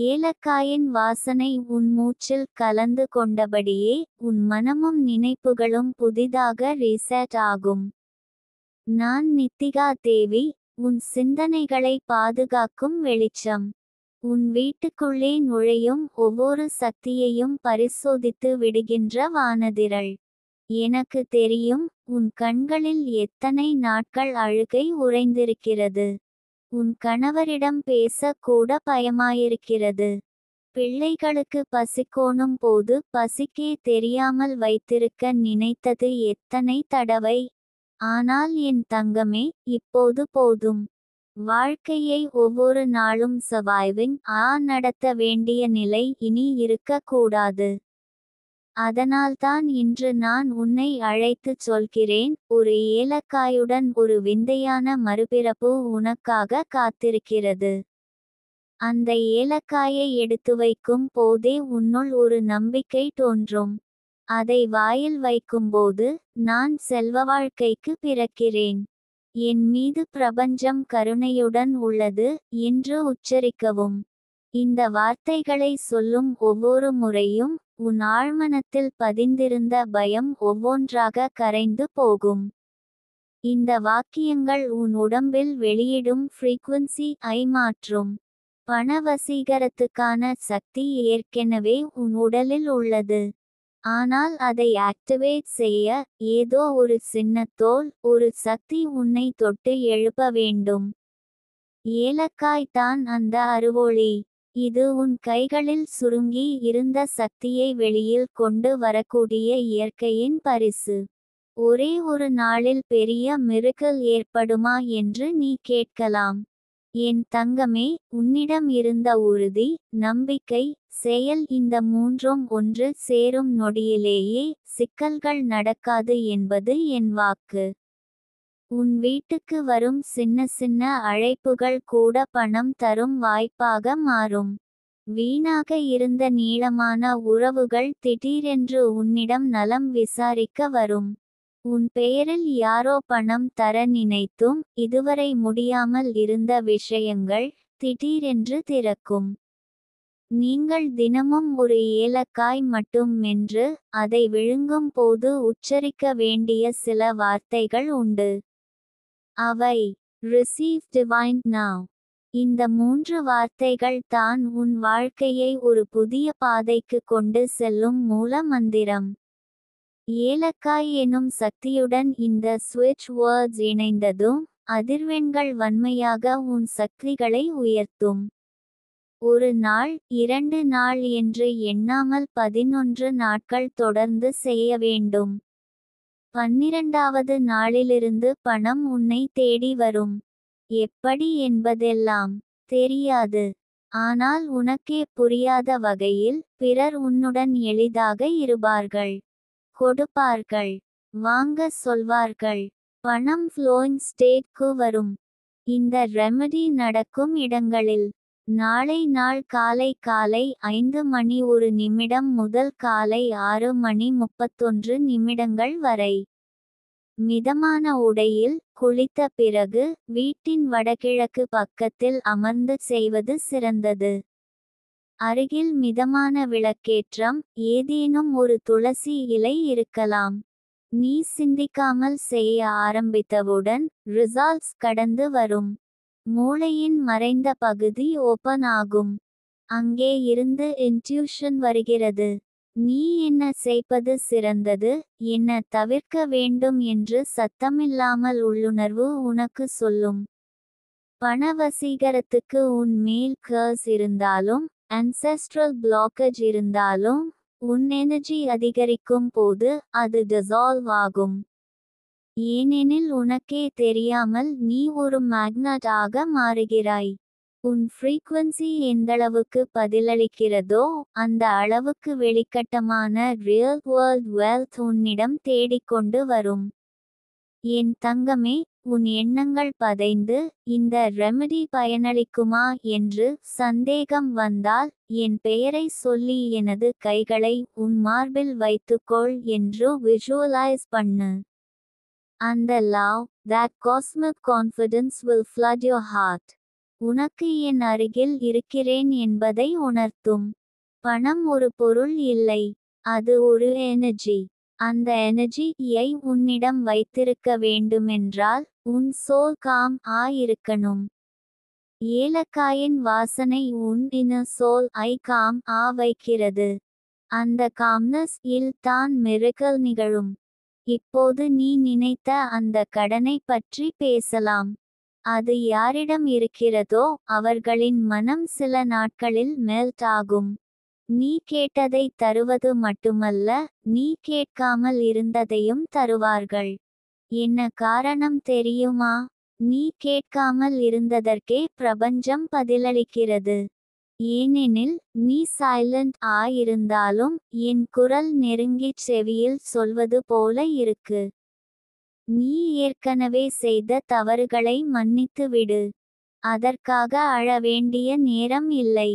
ஏலக்காயின் வாசனை உன் மூச்சில் கலந்து கொண்டபடியே உன் மனமும் நினைப்புகளும் புதிதாக ரீசெட் ஆகும். நான் நித்திகா தேவி, உன் சிந்தனைகளை பாதுகாக்கும் வெளிச்சம். உன் வீட்டுக்குள்ளே நுழையும் ஒவ்வொரு சக்தியையும் பரிசோதித்து விடுகின்ற வானதிரள். எனக்கு தெரியும், உன் கண்களில் எத்தனை நாட்கள் அழுகை உறைந்திருக்கிறது. உன் கணவரிடம் பேச கூட பயமாயிருக்கிறது. பிள்ளைகளுக்கு பசிக்கோணும் போது பசிக்கே தெரியாமல் வைத்திருக்க நினைத்தது எத்தனை தடவை. ஆனால் என் தங்கமே, இப்போது போதும். வாழ்க்கையை ஒவ்வொரு நாளும் சர்வைவிங் நடத்த வேண்டிய நிலை இனி இருக்கக்கூடாது. அதனால்தான் இன்று நான் உன்னை அழைத்துச் சொல்கிறேன், ஒரு ஏலக்காயுடன் ஒரு விந்தையான மறுபிறப்பு உனக்காக காத்திருக்கிறது. அந்த ஏலக்காயை எடுத்து வைக்கும் போதே உன்னுள் ஒரு நம்பிக்கை தோன்றும். அதை வாயில் வைக்கும்போது, நான் செல்வ வாழ்க்கைக்கு பிறக்கிறேன். என் மீது பிரபஞ்சம் கருணையுடன் உள்ளது என்று உச்சரிக்கவும். இந்த வார்த்தைகளை சொல்லும் ஒவ்வொரு முறையும் உன் ஆழ்மனத்தில் பதிந்திருந்த பயம் ஒவ்வொன்றாக கரைந்து போகும். இந்த வாக்கியங்கள் உன் உடம்பில் வெளியிடும் ஃப்ரீக்வன்சி ஐ மாற்றும். பண வசீகரத்துக்கான சக்தி ஏற்கனவே உன் உடலில் உள்ளது. ஆனால் அதை ஆக்டிவேட் செய்ய ஏதோ ஒரு சின்ன தோல், ஒரு சக்தி உன்னை தொட்டு எழுப்ப வேண்டும். ஏலக்காய் தான் அந்த அருவொளி. இது உன் கைகளில் சுருங்கி இருந்த சக்தியை வெளியில் கொண்டு வரக்கூடிய இயற்கையின் பரிசு. ஒரே ஒரு நாளில் பெரிய மிரக்கல் ஏற்படுமா என்று நீ கேட்கலாம். என் தங்கமே, உன்னிடம் இருந்த உறுதி, நம்பிக்கை, செயல், இந்த மூன்றும் ஒன்று சேரும் நொடியிலேயே சிக்கல்கள் நடக்காது என்பது என் வாக்கு. உன் வீட்டுக்கு வரும் சின்ன சின்ன அழைப்புகள் கூட பணம் தரும் வாய்ப்பாக மாறும். வீணாக இருந்த நீளமான உறவுகள் திடீரென்று உன்னிடம் நலம் விசாரிக்க வரும். உன் பெயரில் யாரோ பணம் தர நினைத்தும் இதுவரை முடியாமல் இருந்த விஷயங்கள் திடீரென்று திறக்கும். நீங்கள் தினமும் ஒரு ஏலக்காய் மட்டும் மென்று அதை விழுங்கும் போது உச்சரிக்க வேண்டிய சில வார்த்தைகள் உண்டு. அவை ரிசீவ் டிவைன் நவ். இந்த 3 வார்த்தைகள் தான் உன் வாழ்க்கையை ஒரு புதிய பாதைக்கு கொண்டு செல்லும் மூல மந்திரம். ஏலக்காய் எனும் சக்தியுடன் இந்த ஸ்விட்ச் வேர்ட்ஸ் இணைந்ததும் அதிர்வெண்கள் வன்மையாக உன் சக்திகளை உயர்த்தும். ஒரு நாள், 2 நாள் என்று எண்ணாமல் 11 நாட்கள் தொடர்ந்து செய்ய வேண்டும். 12வது நாளிலிருந்து பணம் உன்னை தேடி வரும். எப்படி என்பதெல்லாம் தெரியாது. ஆனால் உனக்கே புரியாத வகையில் பிறர் உன்னுடன் எளிதாக இருப்பார்கள். கொடுப்பார்கள். வாங்க சொல்வார்கள். பணம் ஃப்ளோயிங் ஸ்டேட்க்கு வரும். இந்த ரெமடி நடக்கும் இடங்களில் நாளை நாள் காலை 5 மணி 1 நிமிடம் முதல் காலை 6 மணி 31 நிமிடங்கள் வரை. மிதமான உடையில் குளித்த பிறகு வீட்டின் வடகிழக்கு பக்கத்தில் அமர்ந்து செய்வது சிறந்தது. அருகில் மிதமான விளக்கேற்றம், ஏதேனும் ஒரு துளசி இலை இருக்கலாம். நீ சிந்திக்காமல் செய்ய ஆரம்பித்தவுடன் ரிசல்ட்ஸ் கடந்து வரும். மூளையின் மறைந்த பகுதி ஓபன் ஆகும். அங்கே இருந்து இன்ட்யூஷன் வருகிறது. நீ என்ன செய்வது சிறந்தது, என்ன தவிர்க்க வேண்டும் என்று சத்தமில்லாமல் உள்ளுணர்வு உனக்கு சொல்லும். பண வசீகரத்துக்கு உன் மேல் கர்ஸ் இருந்தாலும், அன்செஸ்ட்ரல் பிளாக்கேஜ் இருந்தாலும், உன் எனர்ஜி அதிகரிக்கும் போது அது டிசால்வ் ஆகும். ஏனெனில் உனக்கே தெரியாமல் நீ ஒரு மேக்னட் ஆக மாறுகிறாய். உன் ஃப்ரீக்வன்சி எந்தளவுக்கு பதிலளிக்கிறதோ அந்த அளவுக்கு வெளிக்கட்டமான ரியல் வேர்ல்ட் வெல்த் உன்னிடம் தேடிக்கொண்டு வரும். என் தங்கமே, உன் எண்ணங்கள் பதைந்து இந்த ரெமெடி பயனளிக்குமா என்று சந்தேகம் வந்தால் என் பெயரை சொல்லி எனது கைகளை உன் மார்பில் வைத்துக்கொள் என்று விஷுவலைஸ் பண்ணு. அந்த love, that cosmic confidence will flood your heart. உனக்கு என் அருகில் இருக்கிறேன் என்பதை உணர்த்தும். பணம் ஒரு பொருள் இல்லை, அது ஒரு எனர்ஜி. அந்த எனர்ஜியை உன்னிடம் வைத்திருக்க வேண்டுமென்றால் உன் சோல் காம் இருக்கணும். ஏலக்காயின் வாசனை உன் இன்னர் சோல் காம் வைக்கிறது. அந்த காம்னஸ் இல் தான் மிரக்கல் நிகழும். இப்போது நீ நினைத்த அந்த கடனை பற்றி பேசலாம். அது யாரிடம் இருக்கிறதோ அவர்களின் மனம் சில நாட்களில் மெல்ட் ஆகும். நீ கேட்டதை தருவது மட்டுமல்ல, நீ கேட்காமல் இருந்ததையும் தருவார்கள். என்ன காரணம் தெரியுமா? நீ கேட்காமல் இருந்ததற்கே பிரபஞ்சம் பதிலளிக்கிறது. ஏனெனில் நீ சைலண்ட் இருந்தாலும் என் குரல் நெருங்கிச் செவியில் சொல்வது போல இருக்கு. நீ ஏற்கனவே செய்த தவறுகளை மன்னித்து விடு. அதற்காக அழ வேண்டிய நேரம் இல்லை.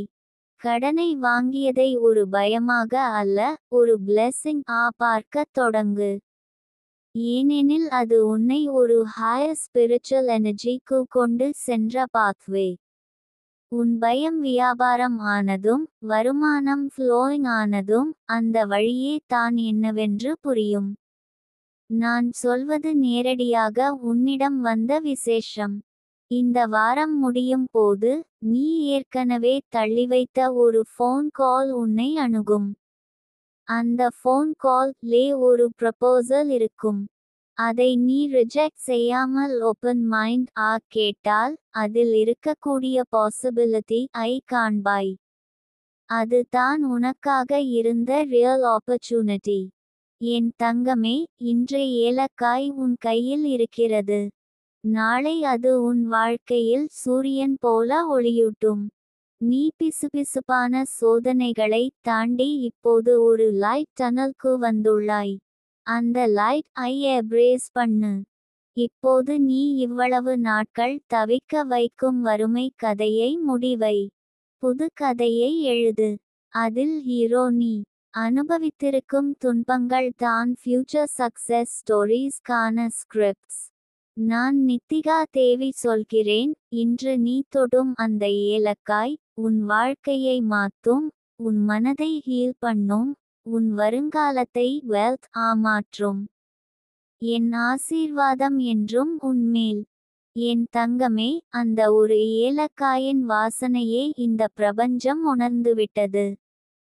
கடனை வாங்கியதை ஒரு பயமாக அல்ல, ஒரு பிளெஸிங் பார்க்க தொடங்கு. ஏனெனில் அது உன்னை ஒரு ஹையர் ஸ்பிரிச்சுவல் எனர்ஜிக்கு கொண்டு சென்ற பாத்வே. உன் பயம் வியாபாரம் ஆனதும் வருமானம் ஃப்ளோயிங் ஆனதும் அந்த வழியே தான் என்னவென்று புரியும். நான் சொல்வது நேரடியாக உன்னிடம் வந்த விசேஷம். இந்த வாரம் முடியும் போது நீ ஏற்கனவே தள்ளிவைத்த ஒரு ஃபோன் கால் உன்னை அணுகும். அந்த ஃபோன் கால் ஒரு ப்ரப்போசல் இருக்கும். அதை நீ ரிஜெக்ட் செய்யாமல் ஓப்பன் மைண்ட் கேட்டால் அதில் இருக்கக்கூடிய பாசிபிலிட்டி காண்பாய். அது தான் உனக்காக இருந்த ரியல் ஆப்பர்ச்சுனிட்டி. என் தங்கமே, இன்று ஏலக்காய் உன் கையில் இருக்கிறது. நாளை அது உன் வாழ்க்கையில் சூரியன் போல ஒளியூட்டும். நீ பிசுபிசுப்பான சோதனைகளை தாண்டி இப்போது ஒரு லைட் டனலுக்கு வந்துள்ளாய். அந்த லைட் எப்ரேஸ் பண்ணு. இப்போது நீ இவ்வளவு நாட்கள் தவிக்க வைக்கும் வறுமை கதையை முடிவை. புது கதையை எழுது. அதில் ஹீரோ நீ. அனுபவித்திருக்கும் துன்பங்கள் தான் ஃபியூச்சர் சக்சஸ் ஸ்டோரீஸ்கான ஸ்கிரிப்ட்ஸ். நான் நித்திகா தேவி சொல்கிறேன். இன்று நீ தொடும் அந்த ஏலக்காய் உன் வாழ்க்கையை மாற்றும், உன் மனதை ஹீல் பண்ணும், உன் வருங்காலத்தை வெல்த் மாற்றும். என் ஆசீர்வாதம் என்றும் உன்மேல். என் தங்கமே, அந்த ஒரு ஏலக்காயின் வாசனையே இந்த பிரபஞ்சம் உணர்ந்துவிட்டது.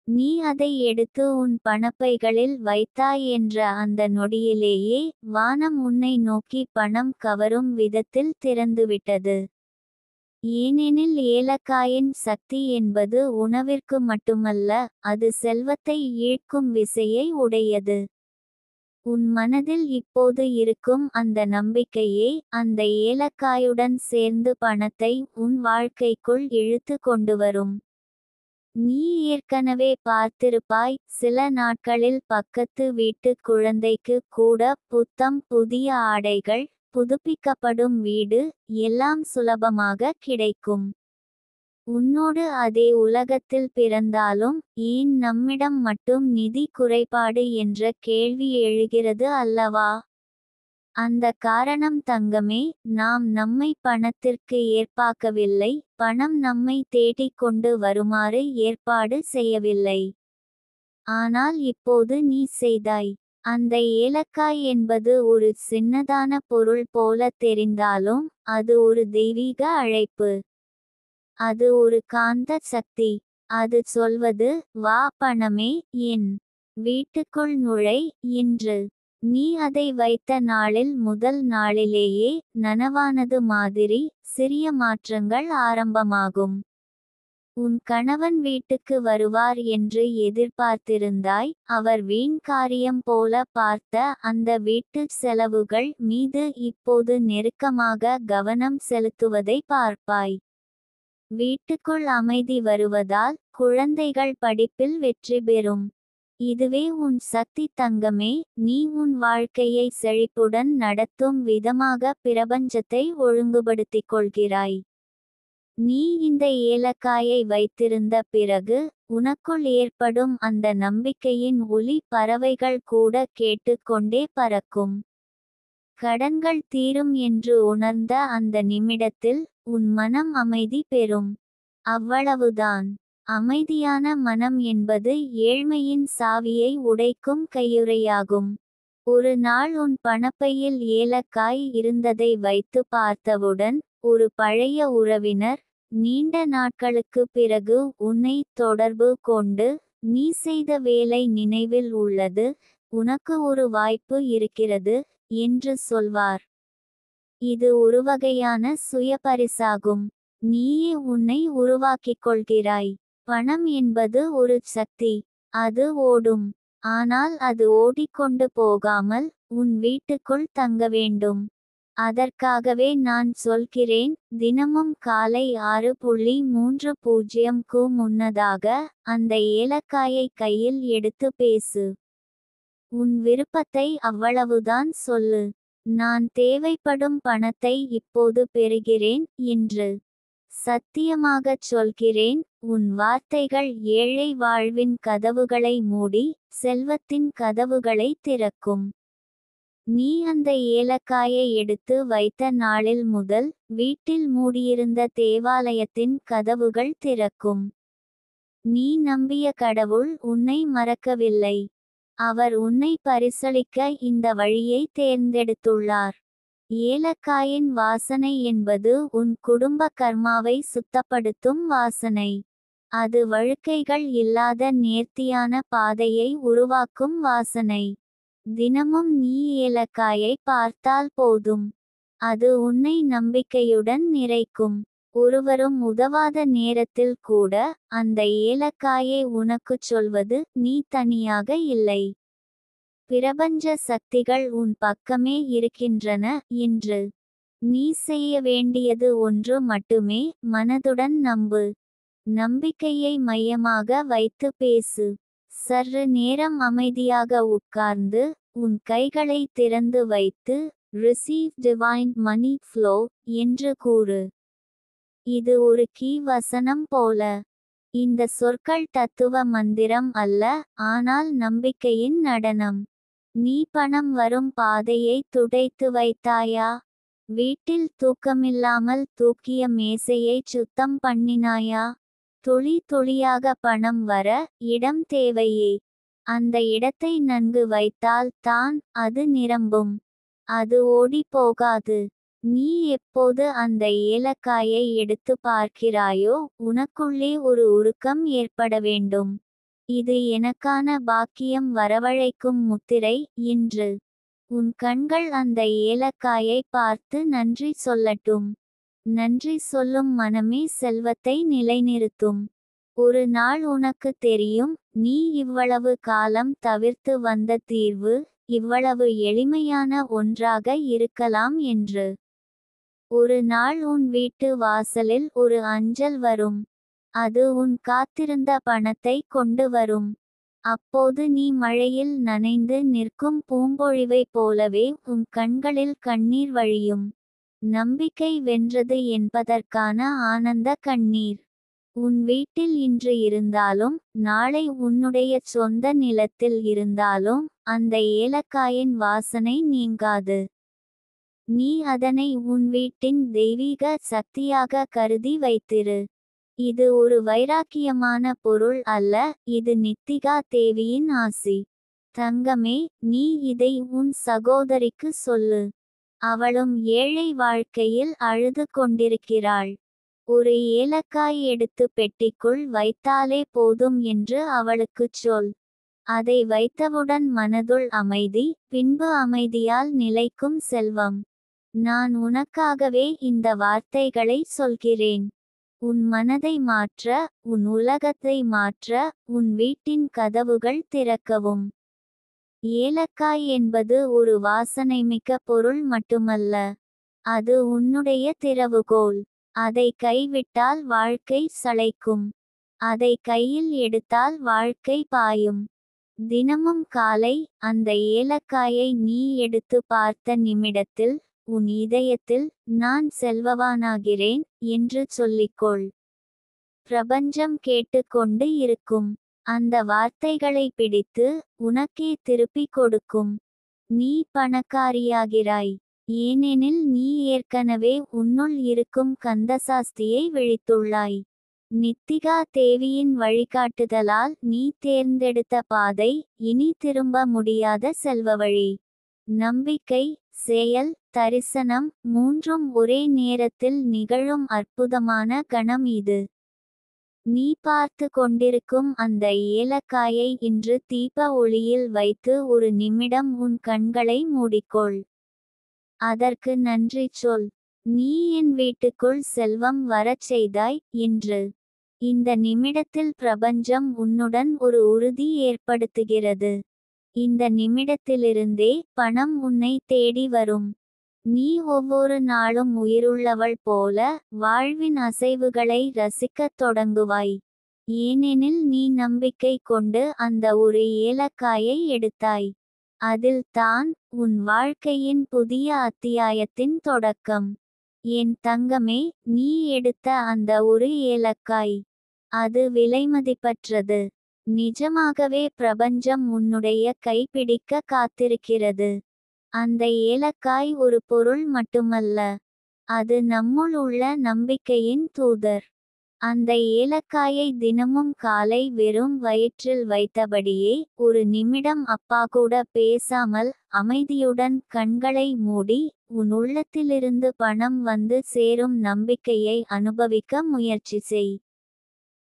நீ அதை எடுத்து உன் பணப்பைகளில் வைத்தாய் என்ற அந்த நொடியிலேயே வானம் உன்னை நோக்கி பணம் கவரும் விதத்தில் திறந்துவிட்டது. ஏனெனில் ஏலக்காயின் சக்தி என்பது உணவிற்கு மட்டுமல்ல, அது செல்வத்தை ஈர்க்கும் விசையை உடையது. உன் மனதில் இப்போது இருக்கும் அந்த நம்பிக்கையே அந்த ஏலக்காயுடன் சேர்ந்து பணத்தை உன் வாழ்க்கைக்குள் இழுத்து கொண்டுவரும். நீ ஏற்கனவே பார்த்திருப்பாய், சில நாட்களில் பக்கத்து வீட்டு குழந்தைக்கு கூட புத்தம் புதிய ஆடைகள், புதுப்பிக்கப்படும் வீடு, எல்லாம் சுலபமாக கிடைக்கும். உன்னோடு அதே உலகத்தில் பிறந்தாலும் ஏன் நம்மிடம் மட்டும் நிதி குறைபாடு என்ற கேள்வி எழுகிறது அல்லவா? அந்த காரணம் தங்கமே, நாம் நம்மை பணத்திற்கு ஏற்பாக்கவில்லை, பணம் நம்மை தேடிக் கொண்டு வருமாறு ஏற்பாடு செய்யவில்லை. ஆனால் இப்போது நீ செய்தாய். அந்த ஏலக்காய் என்பது ஒரு சின்னதான பொருள் போல தெரிந்தாலும் அது ஒரு தெய்வீக அழைப்பு. அது ஒரு காந்த சக்தி. அது சொல்வது, வா பணமே, என் வீட்டுக்குள் நுழை இன்று. நீ அதை வைத்த நாளில் முதல் நாளிலேயே நனவானது மாதிரி சிறிய மாற்றங்கள் ஆரம்பமாகும். உன் கணவன் வீட்டுக்கு வருவார் என்று எதிர்பார்த்திருந்தாய். அவர் வீண் காரியம் போல பார்த்த அந்த வீட்டு செலவுகள் மீது இப்போது நெருக்கமாக கவனம் செலுத்துவதை பார்ப்பாய். வீட்டுக்குள் அமைதி வருவதால் குழந்தைகள் படிப்பில் வெற்றி பெறும். இதுவே உன் சக்தி தங்கமே. நீ உன் வாழ்க்கையை செழிப்புடன் நடத்தும் விதமாக பிரபஞ்சத்தை ஒழுங்குபடுத்திக் கொள்கிறாய். நீ இந்த ஏலக்காயை வைத்திருந்த பிறகு உனக்குள் ஏற்படும் அந்த நம்பிக்கையின் ஒலி பறவைகள் கூட கேட்டுக்கொண்டே பறக்கும். கடன்கள் தீரும் என்று உணர்ந்த அந்த நிமிடத்தில் உன் மனம் அமைதி பெறும். அவ்வளவுதான். அமைதியான மனம் என்பது ஏழ்மையின் சாவியை உடைக்கும் கையுறையாகும். ஒரு நாள் உன் பணப்பையில் ஏலக்காய் இருந்ததை வைத்து பார்த்தவுடன் ஒரு பழைய உறவினர் நீண்ட நாட்களுக்கு பிறகு உன்னை தொடர்பு கொண்டு, நீ செய்த வேலை நினைவில் உள்ளது, உனக்கு ஒரு வாய்ப்பு இருக்கிறது என்று சொல்வார். இது ஒருவகையான சுயபரிசாகும். நீயே உன்னை உருவாக்கிக் கொள்கிறாய். பணம் என்பது ஒரு சக்தி. அது ஓடும். ஆனால் அது ஓடிக்கொண்டு போகாமல் உன் வீட்டுக்குள் தங்க வேண்டும். அதற்காகவே நான் சொல்கிறேன், தினமும் காலை 6:30க்கு முன்னதாக அந்த ஏலக்காயை கையில் எடுத்து பேசு. உன் விருப்பத்தை அவ்வளவுதான் சொல்லு. நான் தேவைப்படும் பணத்தை இப்போது பெறுகிறேன் என்று. சத்தியமாகச் சொல்கிறேன், உன் வார்த்தைகள் ஏழை வாழ்வின் கதவுகளை மூடி செல்வத்தின் கதவுகளை திறக்கும். நீ அந்த ஏலக்காயை எடுத்து வைத்த நாளில் முதல் வீட்டில் மூடியிருந்த தேவாலயத்தின் கதவுகள் திறக்கும். நீ நம்பிய கடவுள் உன்னை மறக்கவில்லை. அவர் உன்னை பரிசளிக்க இந்த வழியை தேர்ந்தெடுத்துள்ளார். ஏலக்காயின் வாசனை என்பது உன் குடும்ப கர்மாவை சுத்தப்படுத்தும் வாசனை. அது வழுக்கைகள் இல்லாத நேர்த்தியான பாதையை உருவாக்கும் வாசனை. தினமும் நீ ஏலக்காயை பார்த்தால் போதும். அது உன்னை நம்பிக்கையுடன் நிறைக்கும். ஒருவரும் உதவாத நேரத்தில் கூட அந்த ஏலக்காயை உனக்குச் சொல்வது நீ தனியாக இல்லை. பிரபஞ்ச சக்திகள் உன் பக்கமே இருக்கின்றன என்று. நீ செய்ய வேண்டியது ஒன்று மட்டுமே, மனதுடன் நம்பு. நம்பிக்கையை மையமாக வைத்து பேசு. சற்று நேரம் அமைதியாக உட்கார்ந்து உன் கைகளை திறந்து வைத்து ரிசீவ் டிவைன் மணி ஃப்ளோ என்று கூறு. இது ஒரு கீ வசனம் போல. இந்த சொற்கள் தத்துவ மந்திரம் அல்ல, ஆனால் நம்பிக்கையின் நடனம். நீ பணம் வரும் பாதையை துடைத்து வைத்தாயா? வீட்டில் தூக்கமில்லாமல் தூக்கிய மேசையை சுத்தம் பண்ணினாயா? துளி துளியாக பணம் வர இடம் தேவையே. அந்த இடத்தை நன்கு வைத்தால் தான் அது நிரம்பும். அது ஓடி போகாது. நீ எப்போது அந்த ஏலக்காயை எடுத்து பார்க்கிறாயோ உனக்குள்ளே ஒரு உருக்கம் ஏற்பட வேண்டும். இது எனக்கான பாக்கியம் வரவழைக்கும் முத்திரை என்று. உன் கண்கள் அந்த ஏலக்காயை பார்த்து நன்றி சொல்லட்டும். நன்றி சொல்லும் மனமே செல்வத்தை நிலைநிறுத்தும். ஒரு நாள் உனக்கு தெரியும், நீ இவ்வளவு காலம் தவிர்த்து வந்த தீர்வு இவ்வளவு எளிமையான ஒன்றாக இருக்கலாம் என்று. ஒரு நாள் உன் வீட்டு வாசலில் ஒரு அஞ்சல் வரும். அது உன் காத்திருந்த பணத்தை கொண்டு வரும். அப்போது நீ மழையில் நனைந்து நிற்கும் பூம்பொழிவைப் போலவே உன் கண்களில் கண்ணீர் வழியும். நம்பிக்கை வென்றது என்பதற்கான ஆனந்த கண்ணீர். உன் வீட்டில் இன்று இருந்தாலும் நாளை உன்னுடைய சொந்த நிலத்தில் இருந்தாலும் அந்த ஏலக்காயின் வாசனை நீங்காது. நீ அதனை உன் வீட்டின் தெய்வீக சக்தியாக கருதி வைத்திரு. இது ஒரு வைராக்கியமான பொருள் அல்ல, இது நித்திகா தேவியின் ஆசி. தங்கமே, நீ இதை உன் சகோதரிக்கு சொல்லு. அவளும் ஏழை வாழ்க்கையில் அழுது கொண்டிருக்கிறாள். ஒரு ஏலக்காய் எடுத்து பெட்டிக்குள் வைத்தாலே போதும் என்று அவளுக்குச் சொல். அதை வைத்தவுடன் மனதுள் அமைதி, பின்பு அமைதியால் நிலைக்கும் செல்வம். நான் உனக்காகவே இந்த வார்த்தைகளை சொல்கிறேன். உன் மனதை மாற்ற, உன் உலகத்தை மாற்ற, உன் வீட்டின் கதவுகள் திறக்கவும். ஏலக்காய் என்பது ஒரு வாசனைமிக்க பொருள் மட்டுமல்ல. அது உன்னுடைய திறவுகோல். அதை கைவிட்டால் வாழ்க்கை சளைக்கும். அதை கையில் எடுத்தால் வாழ்க்கை பாயும். தினமும் காலை அந்த ஏலக்காயை நீ எடுத்து பார்த்த நிமிடத்தில் உன் இதயத்தில் நான் செல்வவானாகிறேன் என்று சொல்லிக்கொள். பிரபஞ்சம் கேட்டுக்கொண்டு இருக்கும். அந்த வார்த்தைகளை பிடித்து உனக்கே திருப்பிக் கொடுக்கும். நீ பணக்காரியாகிறாய். ஏனெனில் நீ ஏற்கனவே உன்னுள் இருக்கும் கந்தசாஸ்தியை விழித்துள்ளாய். நித்திகா தேவியின் வழிகாட்டுதலால் நீ தேர்ந்தெடுத்த பாதை இனி திரும்ப முடியாத செல்வவழி. நம்பிக்கை, செயல், தரிசனம் மூன்றும் ஒரே நேரத்தில் நிகழும் அற்புதமான கணம் இது. நீ பார்த்து கொண்டிருக்கும் அந்த ஏலக்காயை இன்று தீப ஒளியில் வைத்து ஒரு நிமிடம் உன் கண்களை மூடிக்கொள். அதற்கு நன்றி சொல். நீ என் வீட்டுக்குள் செல்வம் வரச் செய்தாய் என்று. இந்த நிமிடத்தில் பிரபஞ்சம் உன்னுடன் ஒரு உறுதி ஏற்படுத்துகிறது. இந்த நிமிடத்திலிருந்தே பணம் உன்னை தேடி வரும். நீ ஒவ்வொரு நாளும் உயிருள்ளவள் போல வாழ்வின் அசைவுகளை ரசிக்கத் தொடங்குவாய். ஏனெனில் நீ நம்பிக்கை கொண்டு அந்த ஒரு ஏலக்காயை எடுத்தாய். அதில் தான் உன் வாழ்க்கையின் புதிய அத்தியாயத்தின் தொடக்கம். என் தங்கமே, நீ எடுத்த அந்த ஒரு ஏலக்காய். அது விலைமதிப்பற்றது. நிஜமாகவே பிரபஞ்சம் உன்னுடைய கைப்பிடிக்க காத்திருக்கிறது. அந்த ஏலக்காய் ஒரு பொருள் மட்டுமல்ல. அது நம்முள் உள்ள நம்பிக்கையின் தூதர். அந்த ஏலக்காயை தினமும் காலை வெறும் வயிற்றில் வைத்தபடியே ஒரு நிமிடம் அப்பா கூட பேசாமல் அமைதியுடன் கண்களை மூடி உன் உள்ளத்திலிருந்து பணம் வந்து சேரும் நம்பிக்கையை அனுபவிக்க முயற்சி செய்.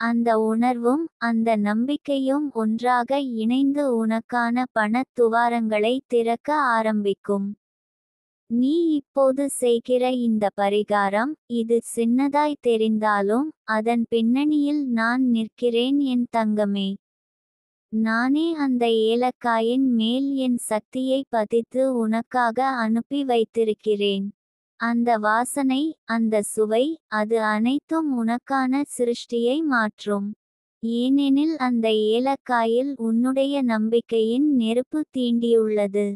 அந்த உணர்வும் அந்த நம்பிக்கையும் ஒன்றாக இணைந்து உனக்கான பணத் துவாரங்களை திறக்க ஆரம்பிக்கும். நீ இப்போது செய்கிற இந்த பரிகாரம், இது சின்னதாய் தெரிந்தாலும் அதன் பின்னணியில் நான் நிற்கிறேன் என் தங்கமே. நானே அந்த ஏலக்காயின் மேல் என் சக்தியை பதித்து உனக்காக அனுப்பி வைத்திருக்கிறேன். அந்த வாசனை, அந்த சுவை, அது அனைத்தும் உனக்கான சிருஷ்டியை மாற்றும். ஏனெனில் அந்த ஏலக்காயில் உன்னுடைய நம்பிக்கையின் நெருப்பு தீண்டியுள்ளது.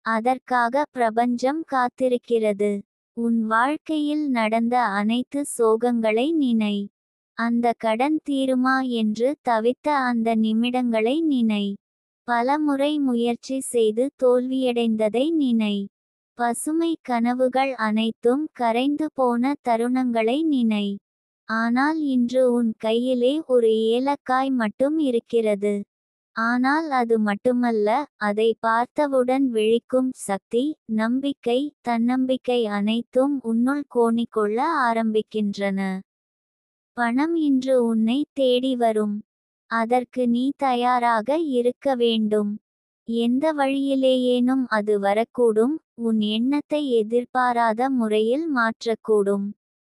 அதற்காக பிரபஞ்சம் காத்திருக்கிறது. உன் வாழ்க்கையில் நடந்த அனைத்து சோகங்களை நினை. அந்த கடன் தீருமா என்று தவித்த அந்த நிமிடங்களை நினை. பலமுறை முயற்சி செய்து தோல்வியடைந்ததை நினை. பசுமை கனவுகள் அனைத்தும் கரைந்து போன தருணங்களை நினை. ஆனால் இன்று உன் கையிலே ஒரு ஏலக்காய் மட்டும் இருக்கிறது. ஆனால் அது மட்டுமல்ல, அதை பார்த்தவுடன் விழிக்கும் சக்தி, நம்பிக்கை, தன்னம்பிக்கை அனைத்தும் உன்னுள் கோணிக்கொள்ள ஆரம்பிக்கின்றன. பணம் இன்று உன்னை தேடி வரும். அதற்கு நீ தயாராக இருக்க வேண்டும். எந்த வழியிலேயேனும் அது வரக்கூடும். உன் எண்ணத்தை எதிர்பாராத முறையில் மாற்றக்கூடும்.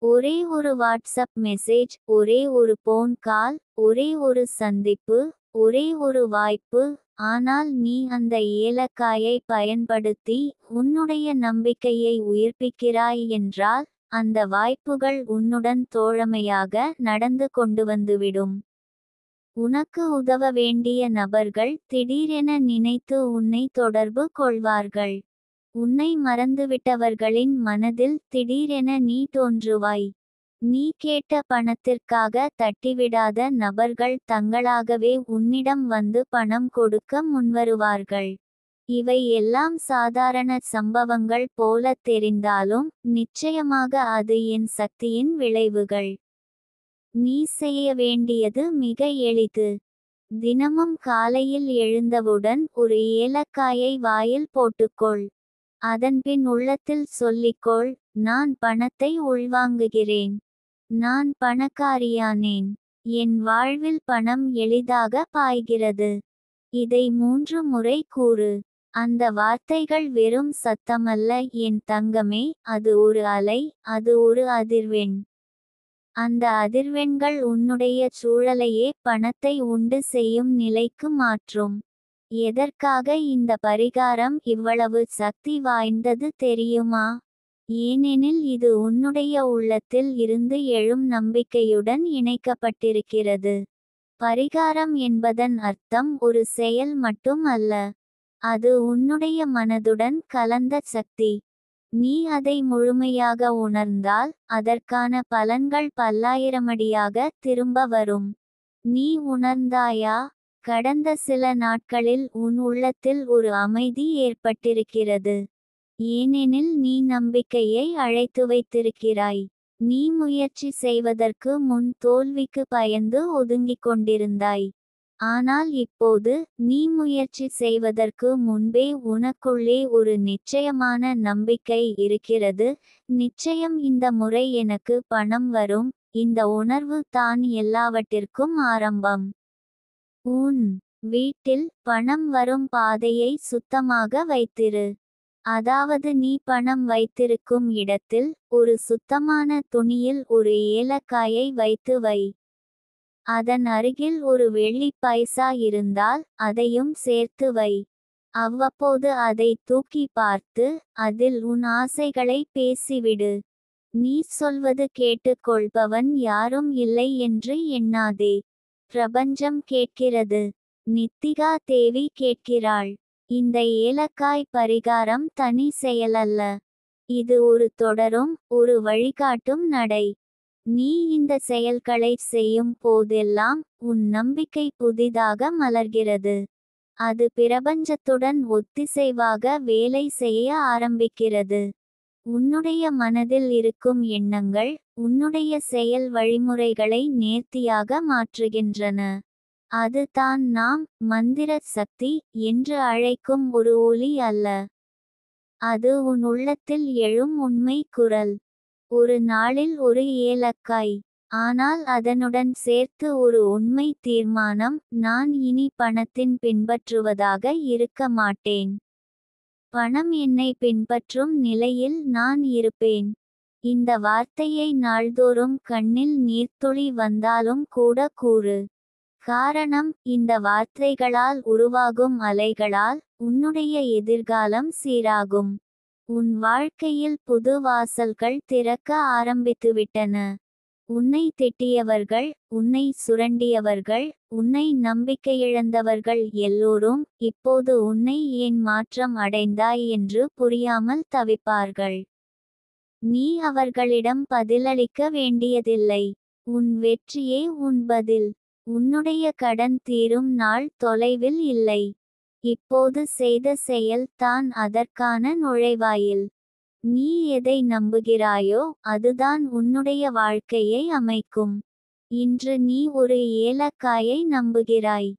ஒரே ஒரு வாட்ஸ்அப் மெசேஜ், ஒரே ஒரு போன் கால், ஒரே ஒரு சந்திப்பு, ஒரே ஒரு வாய்ப்பு. ஆனால் நீ அந்த ஏலக்காயை பயன்படுத்தி உன்னுடைய நம்பிக்கையை உயிர்ப்பிக்கிறாய் என்றால் அந்த வாய்ப்புகள் உன்னுடன் தோழமையாக நடந்து கொண்டு வந்துவிடும். உனக்கு உதவ வேண்டிய நபர்கள் திடீரென நினைத்து உன்னை தொடர்பு கொள்வார்கள். உன்னை மறந்துவிட்டவர்களின் மனதில் திடீரென நீ தோன்றுவாய். நீ கேட்ட பணத்திற்காக தட்டிவிடாத நபர்கள் தங்களாகவே உன்னிடம் வந்து பணம் கொடுக்க முன்வருவார்கள். இவை எல்லாம் சாதாரண சம்பவங்கள் போல தெரிந்தாலும் நிச்சயமாக அது என் சக்தியின் விளைவுகள். நீ செய்ய வேண்டியது மிக எளிது. தினமும் காலையில் எழுந்தவுடன் ஒரு ஏலக்காயை வாயில் போட்டுக்கொள். அதன்பின் உள்ளத்தில் சொல்லிக்கொள், நான் பணத்தை உள்வாங்குகிறேன். நான் பணக்காரியானேன். என் வாழ்வில் பணம் எளிதாக பாய்கிறது. இதை 3 முறை கூறு. அந்த வார்த்தைகள் வெறும் சத்தமல்ல என் தங்கமே, அது ஒரு அலை, அது ஒரு அதிர்வெண். அந்த அதிர்வெண்கள் உன்னுடைய சூழலையே பணத்தை உண்டு செய்யும் நிலைக்கு மாற்றும். எதற்காக இந்த பரிகாரம் இவ்வளவு சக்தி வாய்ந்தது தெரியுமா? ஏனெனில் இது உன்னுடைய உள்ளத்தில் இருந்து எழும் நம்பிக்கையுடன் இணைக்கப்பட்டிருக்கிறது. பரிகாரம் என்பதன் அர்த்தம் ஒரு செயல் மட்டும் அல்ல. அது உன்னுடைய மனதுடன் கலந்த சக்தி. நீ அதை முழுமையாக உணர்ந்தால் அதற்கான பலன்கள் பல்லாயிரமடியாக திரும்ப வரும். நீ உணர்ந்தாயா? கடந்த சில நாட்களில் உன் உள்ளத்தில் ஒரு அமைதி ஏற்பட்டிருக்கிறது. ஏனெனில் நீ நம்பிக்கையை அழைத்து வைத்திருக்கிறாய். நீ முயற்சி செய்வதற்கு முன் தோல்விக்கு பயந்து ஒதுங்கிக் கொண்டிருந்தாய். ஆனால் இப்போது நீ முயற்சி செய்வதற்கு முன்பே உனக்குள்ளே ஒரு நிச்சயமான நம்பிக்கை இருக்கிறது. நிச்சயம் இந்த முறை எனக்கு பணம் வரும். இந்த உணர்வு தான் எல்லாவற்றிற்கும் ஆரம்பம். உன் வீட்டில் பணம் வரும் பாதையை சுத்தமாக வைத்திரு. அதாவது நீ பணம் வைத்திருக்கும் இடத்தில் ஒரு சுத்தமான துணியில் ஒரு ஏலக்காயை வைத்து வை. அதன் அருகில் ஒரு வெள்ளி பைசா இருந்தால் அதையும் சேர்த்து வை. அவ்வப்போது அதை தூக்கி பார்த்து அதில் உன் ஆசைகளை பேசிவிடு. நீ சொல்வது கேட்டுக்கொள்பவன் யாரும் இல்லை என்று எண்ணாதே. பிரபஞ்சம் கேட்கிறது. நித்திகா தேவி கேட்கிறாள். இந்த ஏலக்காய் பரிகாரம் தனி செயலல்ல. இது ஒரு தொடரும் ஒரு வழிகாட்டும் நடை. நீ இந்த செயல்களை செய்யும் போதெல்லாம் உன் நம்பிக்கை புதிதாக மலர்கிறது. அது பிரபஞ்சத்துடன் ஒத்திசைவாக வேலை செய்ய ஆரம்பிக்கிறது. உன்னுடைய மனதில் இருக்கும் எண்ணங்கள் உன்னுடைய செயல் வழிமுறைகளை நேர்த்தியாக மாற்றுகின்றன. அது தான் நாம் மந்திர சக்தி என்று அழைக்கும் ஒரு ஒலி அல்ல. அது உன் உள்ளத்தில் எழும் உண்மை குரல். ஒரு நாளில் ஒரு ஏலக்காய். ஆனால் அதனுடன் சேர்த்து ஒரு உண்மை தீர்மானம். நான் இனி பணத்தின் பின்பற்றுவதாக இருக்க மாட்டேன். பணம் என்னை பின்பற்றும் நிலையில் நான் இருப்பேன். இந்த வார்த்தையை நாள்தோறும் கண்ணில் நீர்த்துளி வந்தாலும் கூட கூறு. காரணம் இந்த வார்த்தைகளால் உருவாகும் அலைகளால் உன்னுடைய எதிர்காலம் சீராகும். உன் வாழ்க்கையில் புது வாசல்கள் திறக்க ஆரம்பித்துவிட்டன. உன்னை திட்டியவர்கள் உன்னை சுரண்டியவர்கள் உன்னை நம்பிக்கையிழந்தவர்கள் எல்லோரும் இப்போது உன்னை ஏன் மாற்றம் அடைந்தாய் என்று புரியாமல் தவிப்பார்கள். நீ அவர்களிடம் பதிலளிக்க வேண்டியதில்லை. உன் வெற்றியே உன் பதில். உன்னுடைய கடன் தீரும் நாள் தொலைவில் இல்லை. இப்போது செய்த செயல் தான் அதற்கான நுழைவாயில். நீ எதை நம்புகிறாயோ அதுதான் உன்னுடைய வாழ்க்கையை அமைக்கும். இன்று நீ ஒரு ஏலக்காயை நம்புகிறாய்.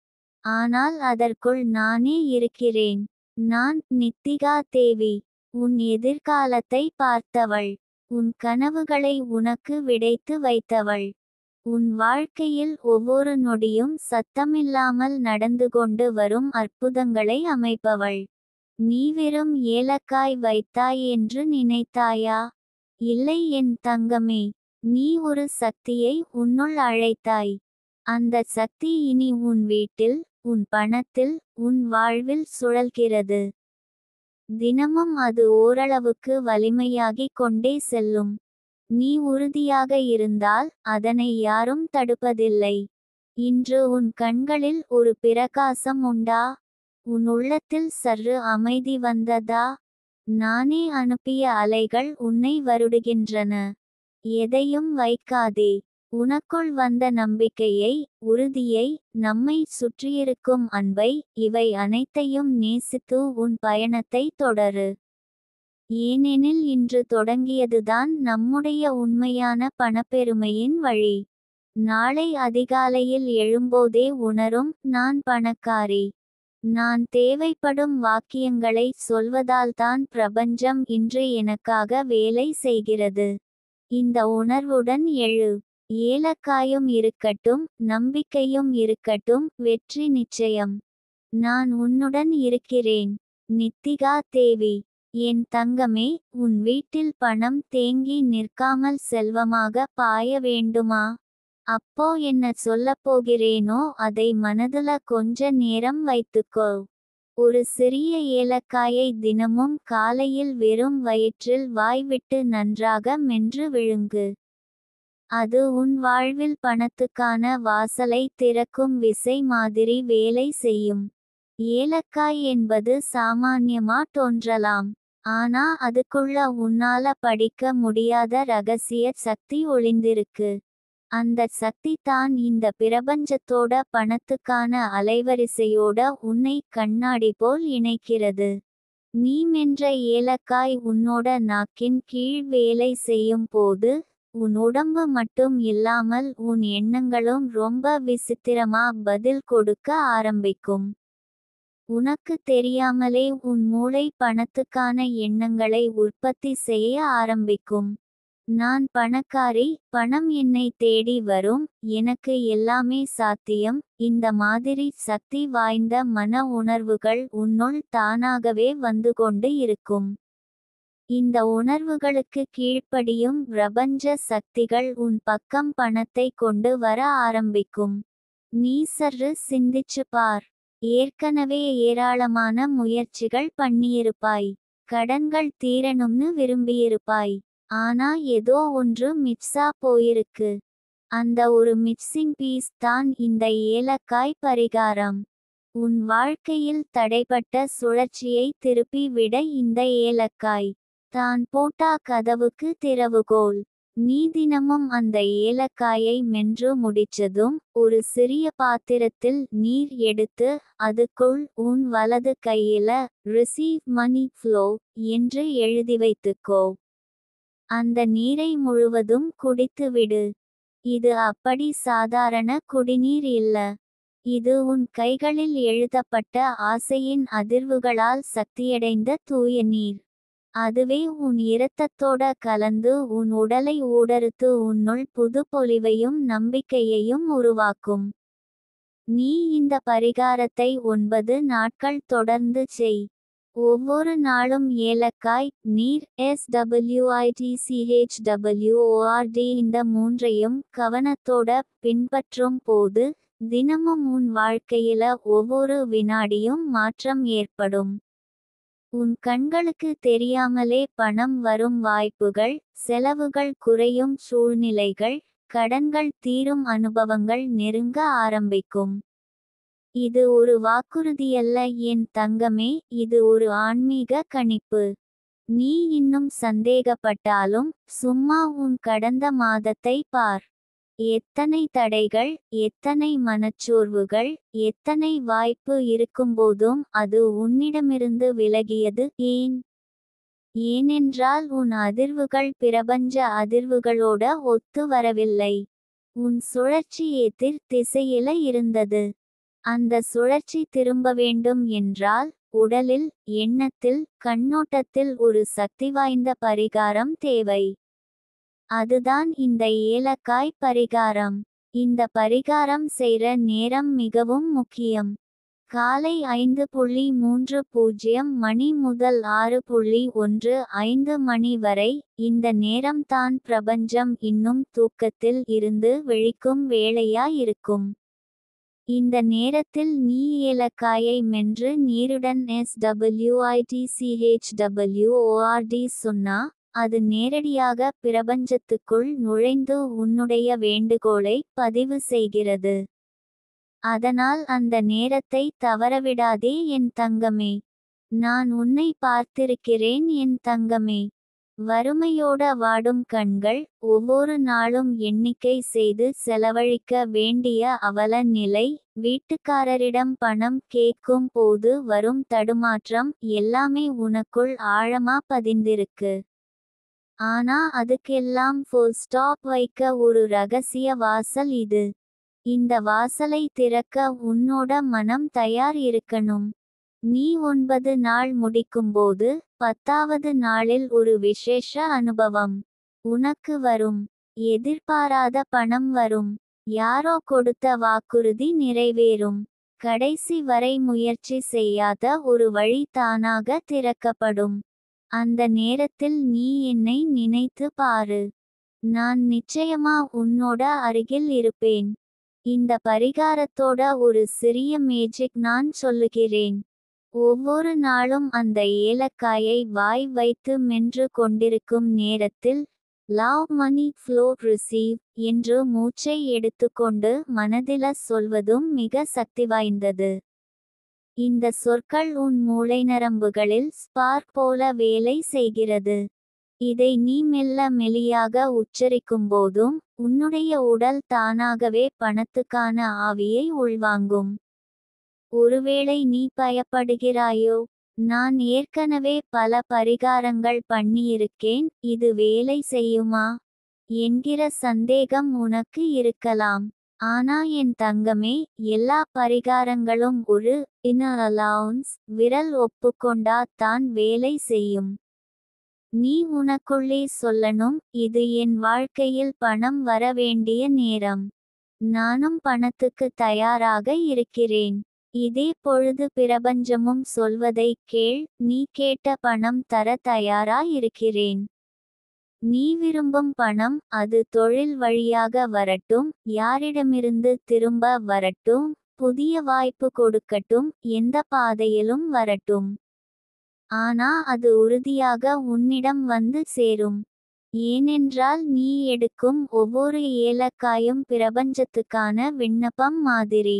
ஆனால் அதற்குள் நானே இருக்கிறேன். நான் நித்திகா தேவி. உன் எதிர்காலத்தை பார்த்தவள். உன் கனவுகளை உனக்கு விடைத்து வைத்தவள். உன் வாழ்க்கையில் ஒவ்வொரு நொடியும் சத்தமில்லாமல் நடந்து கொண்டு வரும் அற்புதங்களை அமைப்பவள். நீ வெறும் ஏலக்காய் வைத்தாய் என்று நினைத்தாயா? இல்லை என் தங்கமே. நீ ஒரு சக்தியை உன்னுள் அழைத்தாய். அந்த சக்தி இனி உன் வீட்டில் உன் பணத்தில் உன் வாழ்வில் சுழல்கிறது. தினமும் அது ஓரளவுக்கு வலிமையாகிக் கொண்டே செல்லும். நீ உறுதியாக இருந்தால் அதனை யாரும் தடுப்பதில்லை. இன்று உன் கண்களில் ஒரு பிரகாசம் உண்டா? உன் உள்ளத்தில் சற்று அமைதி வந்ததா? நானே அனுப்பிய அலைகள் உன்னை வருடுகின்றன. எதையும் வைக்காதே. உனக்குள் வந்த நம்பிக்கையை உறுதியை நம்மை சுற்றியிருக்கும் அன்பை இவை அனைத்தையும் நேசித்து உன் பயணத்தை தொடரு. ஏனெனில் இன்று தொடங்கியதுதான் நம்முடைய உண்மையான பணப்பெருமையின் வழி. நாளை அதிகாலையில் எழும்போதே உணரும் நான் பணக்காரி. நான் தேவைப்படும் வாக்கியங்களை சொல்வதால்தான் பிரபஞ்சம் இன்று எனக்காக வேலை செய்கிறது. இந்த உணர்வுடன் எழு. ஏலக்காயும் இருக்கட்டும் நம்பிக்கையும் இருக்கட்டும் வெற்றி நிச்சயம். நான் உன்னுடன் இருக்கிறேன். நித்திகா தேவி. என் தங்கமே, உன் வீட்டில் பணம் தேங்கி நிற்காமல் செல்வமாக பாய வேண்டுமா? அப்போ என்ன சொல்லப்போகிறேனோ அதை மனதுல கொஞ்ச நேரம் வைத்துக்கோ. ஒரு சிறிய ஏலக்காயை தினமும் காலையில் வெறும் வயிற்றில் வாய்விட்டு நன்றாக மென்று விழுங்கு. அது உன் வாழ்வில் பணத்துக்கான வாசலை திறக்கும் விசை மாதிரி வேலை செய்யும். ஏலக்காய் என்பது சாமான்யமா தோன்றலாம். ஆனா அதுக்குள்ள உன்னால படிக்க முடியாத ரகசிய சக்தி ஒளிந்திருக்கு. அந்த சக்தி தான் இந்த பிரபஞ்சத்தோட பணத்துக்கான அலைவரிசையோட உன்னை கண்ணாடி போல் இணைக்கிறது. நீ மென்ற ஏலக்காய் உன்னோட நாக்கின் கீழ் வேலை செய்யும் போது உன் உடம்பு மட்டும் இல்லாமல் உன் எண்ணங்களும் ரொம்ப விசித்திரமா பதில் கொடுக்க ஆரம்பிக்கும். உனக்கு தெரியாமலே உன் மூளை பணத்துக்கான எண்ணங்களை உற்பத்தி செய்ய ஆரம்பிக்கும். நான் பணக்காரி, பணம் என்னை தேடி வரும், எனக்கு எல்லாமே சாத்தியம். இந்த மாதிரி சக்தி வாய்ந்த மன உணர்வுகள் உன்னுள் தானாகவே வந்து கொண்டு இருக்கும். இந்த உணர்வுகளுக்கு கீழ்ப்படியும் பிரபஞ்ச சக்திகள் உன் பக்கம் பணத்தை கொண்டு வர ஆரம்பிக்கும். நீ சற்று சிந்திச்சு பார். ஏற்கனவே ஏராளமான முயற்சிகள் பண்ணியிருப்பாய். கடன்கள் தீரணும்னு விரும்பியிருப்பாய். ஆனா ஏதோ ஒன்று மிஸ்ஸா போயிருக்கு. அந்த ஒரு மிஸ்ஸிங் பீஸ் தான் இந்த ஏலக்காய் பரிகாரம். உன் வாழ்க்கையில் தடைப்பட்ட சுழற்சியை திருப்பி விட இந்த ஏலக்காய் தான் போட்டா கதவுக்கு திறவுகோல். நீ தினமும் அந்த ஏலக்காயை மென்று முடிச்சதும் ஒரு சிறிய பாத்திரத்தில் நீர் எடுத்து அதுக்குள் உன் வலது கையில ரிசீவ் மணி ஃப்ளோ என்று எழுதி வைத்துக்கோ. அந்த நீரை முழுவதும் குடித்துவிடு. இது அப்படி சாதாரண குடிநீர் இல்ல. இது உன் கைகளில் எழுதப்பட்ட ஆசையின் அதிர்வுகளால் சக்தியடைந்த தூய நீர். அதுவே உன் இரத்தத்தோட கலந்து உன் உடலை ஊடறுத்து உன்னுள் புது பொலிவையும் நம்பிக்கையையும் உருவாக்கும். நீ இந்த பரிகாரத்தை 9 நாட்கள் தொடர்ந்து செய். ஒவ்வொரு நாளும் ஏலக்காய், நீர், SWITCHWORD இந்த மூன்றையும் கவனத்தோட பின்பற்றும் போது தினமும் உன் வாழ்க்கையில ஒவ்வொரு வினாடியும் மாற்றம் ஏற்படும். உன் கண்களுக்கு தெரியாமலே பணம் வரும் வாய்ப்புகள், செலவுகள் குறையும் சூழ்நிலைகள், கடன்கள் தீரும் அனுபவங்கள் நெருங்க ஆரம்பிக்கும். இது ஒரு வாக்குறுதியல்ல என் தங்கமே, இது ஒரு ஆன்மீக கணிப்பு. நீ இன்னும் சந்தேகப்பட்டாலும் சும்மா உன் கடந்த மாதத்தை பார். எத்தனை தடைகள், எத்தனை மனச்சோர்வுகள், எத்தனை வாய்ப்பு இருக்கும்போதும் அது உன்னிடமிருந்து விலகியது ஏன்? ஏனென்றால் உன் அதிர்வுகள் பிரபஞ்ச அதிர்வுகளோட ஒத்து வரவில்லை. உன் சுழற்சி எதிர் திசையில இருந்தது. அந்த சுழற்சி திரும்ப வேண்டும் என்றால் உடலில், எண்ணத்தில், கண்ணோட்டத்தில் ஒரு சக்திவாய்ந்த பரிகாரம் தேவை. அதுதான் இந்த ஏலக்காய் பரிகாரம். இந்த பரிகாரம் செய்ற நேரம் மிகவும் முக்கியம். காலை 5:30 மணி முதல் 6:15 மணி வரை. இந்த நேரம் தான் பிரபஞ்சம் இன்னும் தூக்கத்தில் இருந்து விழிக்கும் வேளையா இருக்கும். இந்த நேரத்தில் நீ ஏலக்காயை மென்று நீருடன் SWITCHWORD சொன்னா அது நேரடியாக பிரபஞ்சத்துக்குள் நுழைந்து உன்னுடைய வேண்டுகோளை பதிவு செய்கிறது. அதனால் அந்த நேரத்தை தவறவிடாதே என் தங்கமே. நான் உன்னை பார்த்திருக்கிறேன் என் தங்கமே. வறுமையோட வாடும் கண்கள், ஒவ்வொரு நாளும் எண்ணிக்கை செய்து செலவழிக்க வேண்டிய அவல நிலை, வீட்டுக்காரரிடம் பணம் கேட்கும் போது வரும் தடுமாற்றம் எல்லாமே உனக்குள் ஆழமா பதிந்திருக்கு. ஆனா அதுக்கெல்லாம் ஃபுல் ஸ்டாப் வைக்க ஒரு ரகசிய வாசல் இது. இந்த வாசலை திறக்க உன்னோட மனம் தயார் இருக்கணும். நீ 9 நாள் முடிக்கும்போது 10வது நாளில் ஒரு விசேஷ அனுபவம் உனக்கு வரும். எதிர்பாராத பணம் வரும். யாரோ கொடுத்த வாக்குறுதி நிறைவேறும். கடைசி வரை முயற்சி செய்யாத ஒரு வழி தானாக திறக்கப்படும். அந்த நேரத்தில் நீ என்னை நினைத்து பாரு. நான் நிச்சயமா உன்னோட அருகில் இருப்பேன். இந்த பரிகாரத்தோட ஒரு சிறிய மேஜிக் நான் சொல்லுகிறேன். ஒவ்வொரு நாளும் அந்த ஏலக்காயை வாய் வைத்து மென்று கொண்டிருக்கும் நேரத்தில் லவ் மணி ஃப்ளோ ரிசீவ் என்று மூச்சை எடுத்துக்கொண்டு மனதில சொல்வதும் மிக சக்தி வாய்ந்தது. இந்த சொற்கள் உன் மூளை நரம்புகளில் ஸ்பார்க் போல வேலை செய்கிறது. இதை நீ மெல்ல மெலியாக உச்சரிக்கும்போதும் உன்னுடைய உடல் தானாகவே பணத்துக்கான ஆவியை உள்வாங்கும். ஒருவேளை நீ பயப்படுகிறாயோ, நான் ஏற்கனவே பல பரிகாரங்கள் பண்ணியிருக்கேன், இது வேலை செய்யுமா என்கிற சந்தேகம் உனக்கு இருக்கலாம். ஆனா என் தங்கமே, எல்லா பரிகாரங்களும் ஒரு இன்னர் அலவுன்ஸ் விரல் ஒப்புக்கொண்டா தான் வேலை செய்யும். நீ உனக்குள்ளே சொல்லணும், இது என் வாழ்க்கையில் பணம் வர வேண்டிய நேரம். நானும் பணத்துக்கு தயாராக இருக்கிறேன். இதே பொழுது பிரபஞ்சமும் சொல்வதை கேள், நீ கேட்ட பணம் தர தயாரா இருக்கிறேன். நீ விரும்பும் பணம், அது தொழில் வழியாக வரட்டும், யாரிடமிருந்து திரும்ப வரட்டும், புதிய வாய்ப்பு கொடுக்கட்டும், எந்த பாதையிலும் வரட்டும். ஆனா அது உறுதியாக உன்னிடம் வந்து சேரும். ஏனென்றால் நீ எடுக்கும் ஒவ்வொரு ஏலக்காயும் பிரபஞ்சத்துக்கான விண்ணப்பம் மாதிரி.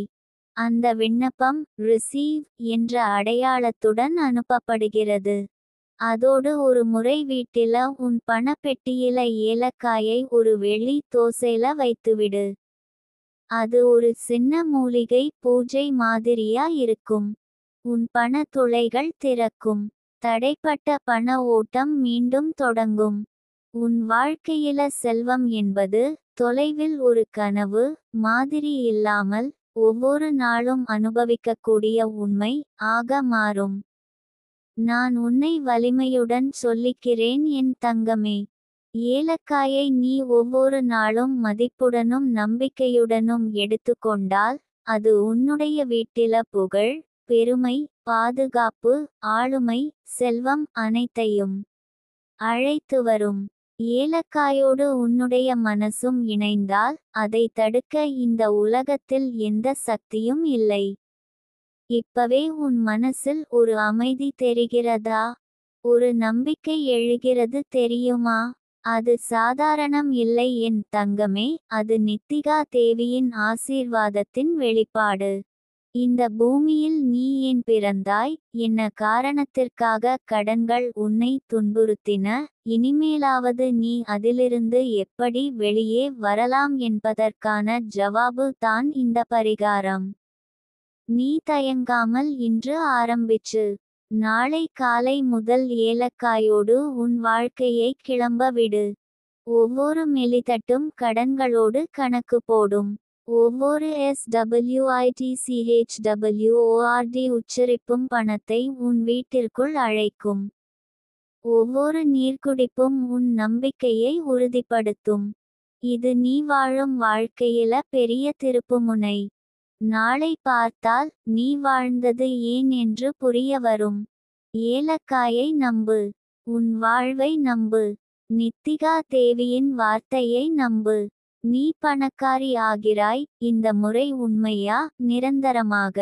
அந்த விண்ணப்பம் ரிசீவ் என்ற அடையாளத்துடன் அனுப்பப்படுகிறது. அதோடு ஒரு முறை வீட்டில உன் பணப்பெட்டியில ஏலக்காயை ஒரு வெள்ளி தோசைல வைத்துவிடு. அது ஒரு சின்ன மூலிகை பூஜை மாதிரியா இருக்கும். உன் பண துளைகள் திறக்கும். தடைப்பட்ட பண ஓட்டம் மீண்டும் தொடங்கும். உன் வாழ்க்கையில செல்வம் என்பது தொலைவில் ஒரு கனவு மாதிரி இல்லாமல் ஒவ்வொரு நாளும் அனுபவிக்கக்கூடிய உண்மை ஆக மாறும். நான் உன்னை வலிமையுடன் சொல்லிக்கிறேன் என் தங்கமே. ஏலக்காயை நீ ஒவ்வொரு நாளும் மதிப்புடனும் நம்பிக்கையுடனும் எடுத்துக்கொண்டால், அது உன்னுடைய வீட்டில புகழ், பெருமை, பாதுகாப்பு, ஆளுமை, செல்வம் அனைத்தையும் அழைத்து வரும். ஏலக்காயோடு உன்னுடைய மனசும் இணைந்தால், அதை தடுக்க இந்த உலகத்தில் எந்த சக்தியும் இல்லை. இப்பவே உன் மனசில் ஒரு அமைதி தெரிகிறதா? ஒரு நம்பிக்கை எழுகிறது தெரியுமா? அது சாதாரணம் இல்லை என் தங்கமே, அது நித்திகா தேவியின் ஆசீர்வாதத்தின் வெளிப்பாடு. இந்த பூமியில் நீ ஏன் பிறந்தாய், என்ன காரணத்திற்காக கடன்கள் உன்னை துன்புறுத்தின, இனிமேலாவது நீ அதிலிருந்து எப்படி வெளியே வரலாம் என்பதற்கான ஜவாபு தான் இந்த பரிகாரம். நீ தயங்காமல் இன்று ஆரம்பிச்சு, நாளை காலை முதல் ஏலக்காயோடு உன் வாழ்க்கையை கிளம்ப விடு. ஒவ்வொரு மெலிதட்டும் கடன்களோடு கணக்கு போடும். ஒவ்வொரு SWITCHWORD உச்சரிப்பும் பணத்தை உன் வீட்டிற்குள் அழைக்கும். ஒவ்வொரு நீர்க்குடிப்பும் உன் நம்பிக்கையை உறுதிப்படுத்தும். இது நீ வாழும் வாழ்க்கையில பெரிய திருப்புமுனை. நாளை பார்த்தால், நீ வாழ்ந்தது ஏன் என்று புரிய வரும். ஏலக்காயை நம்பு. உன் வாழ்வை நம்பு. நித்திகா தேவியின் வார்த்தையை நம்பு. நீ பணக்காரி ஆகிறாய், இந்த முறை உண்மையா, நிரந்தரமாக.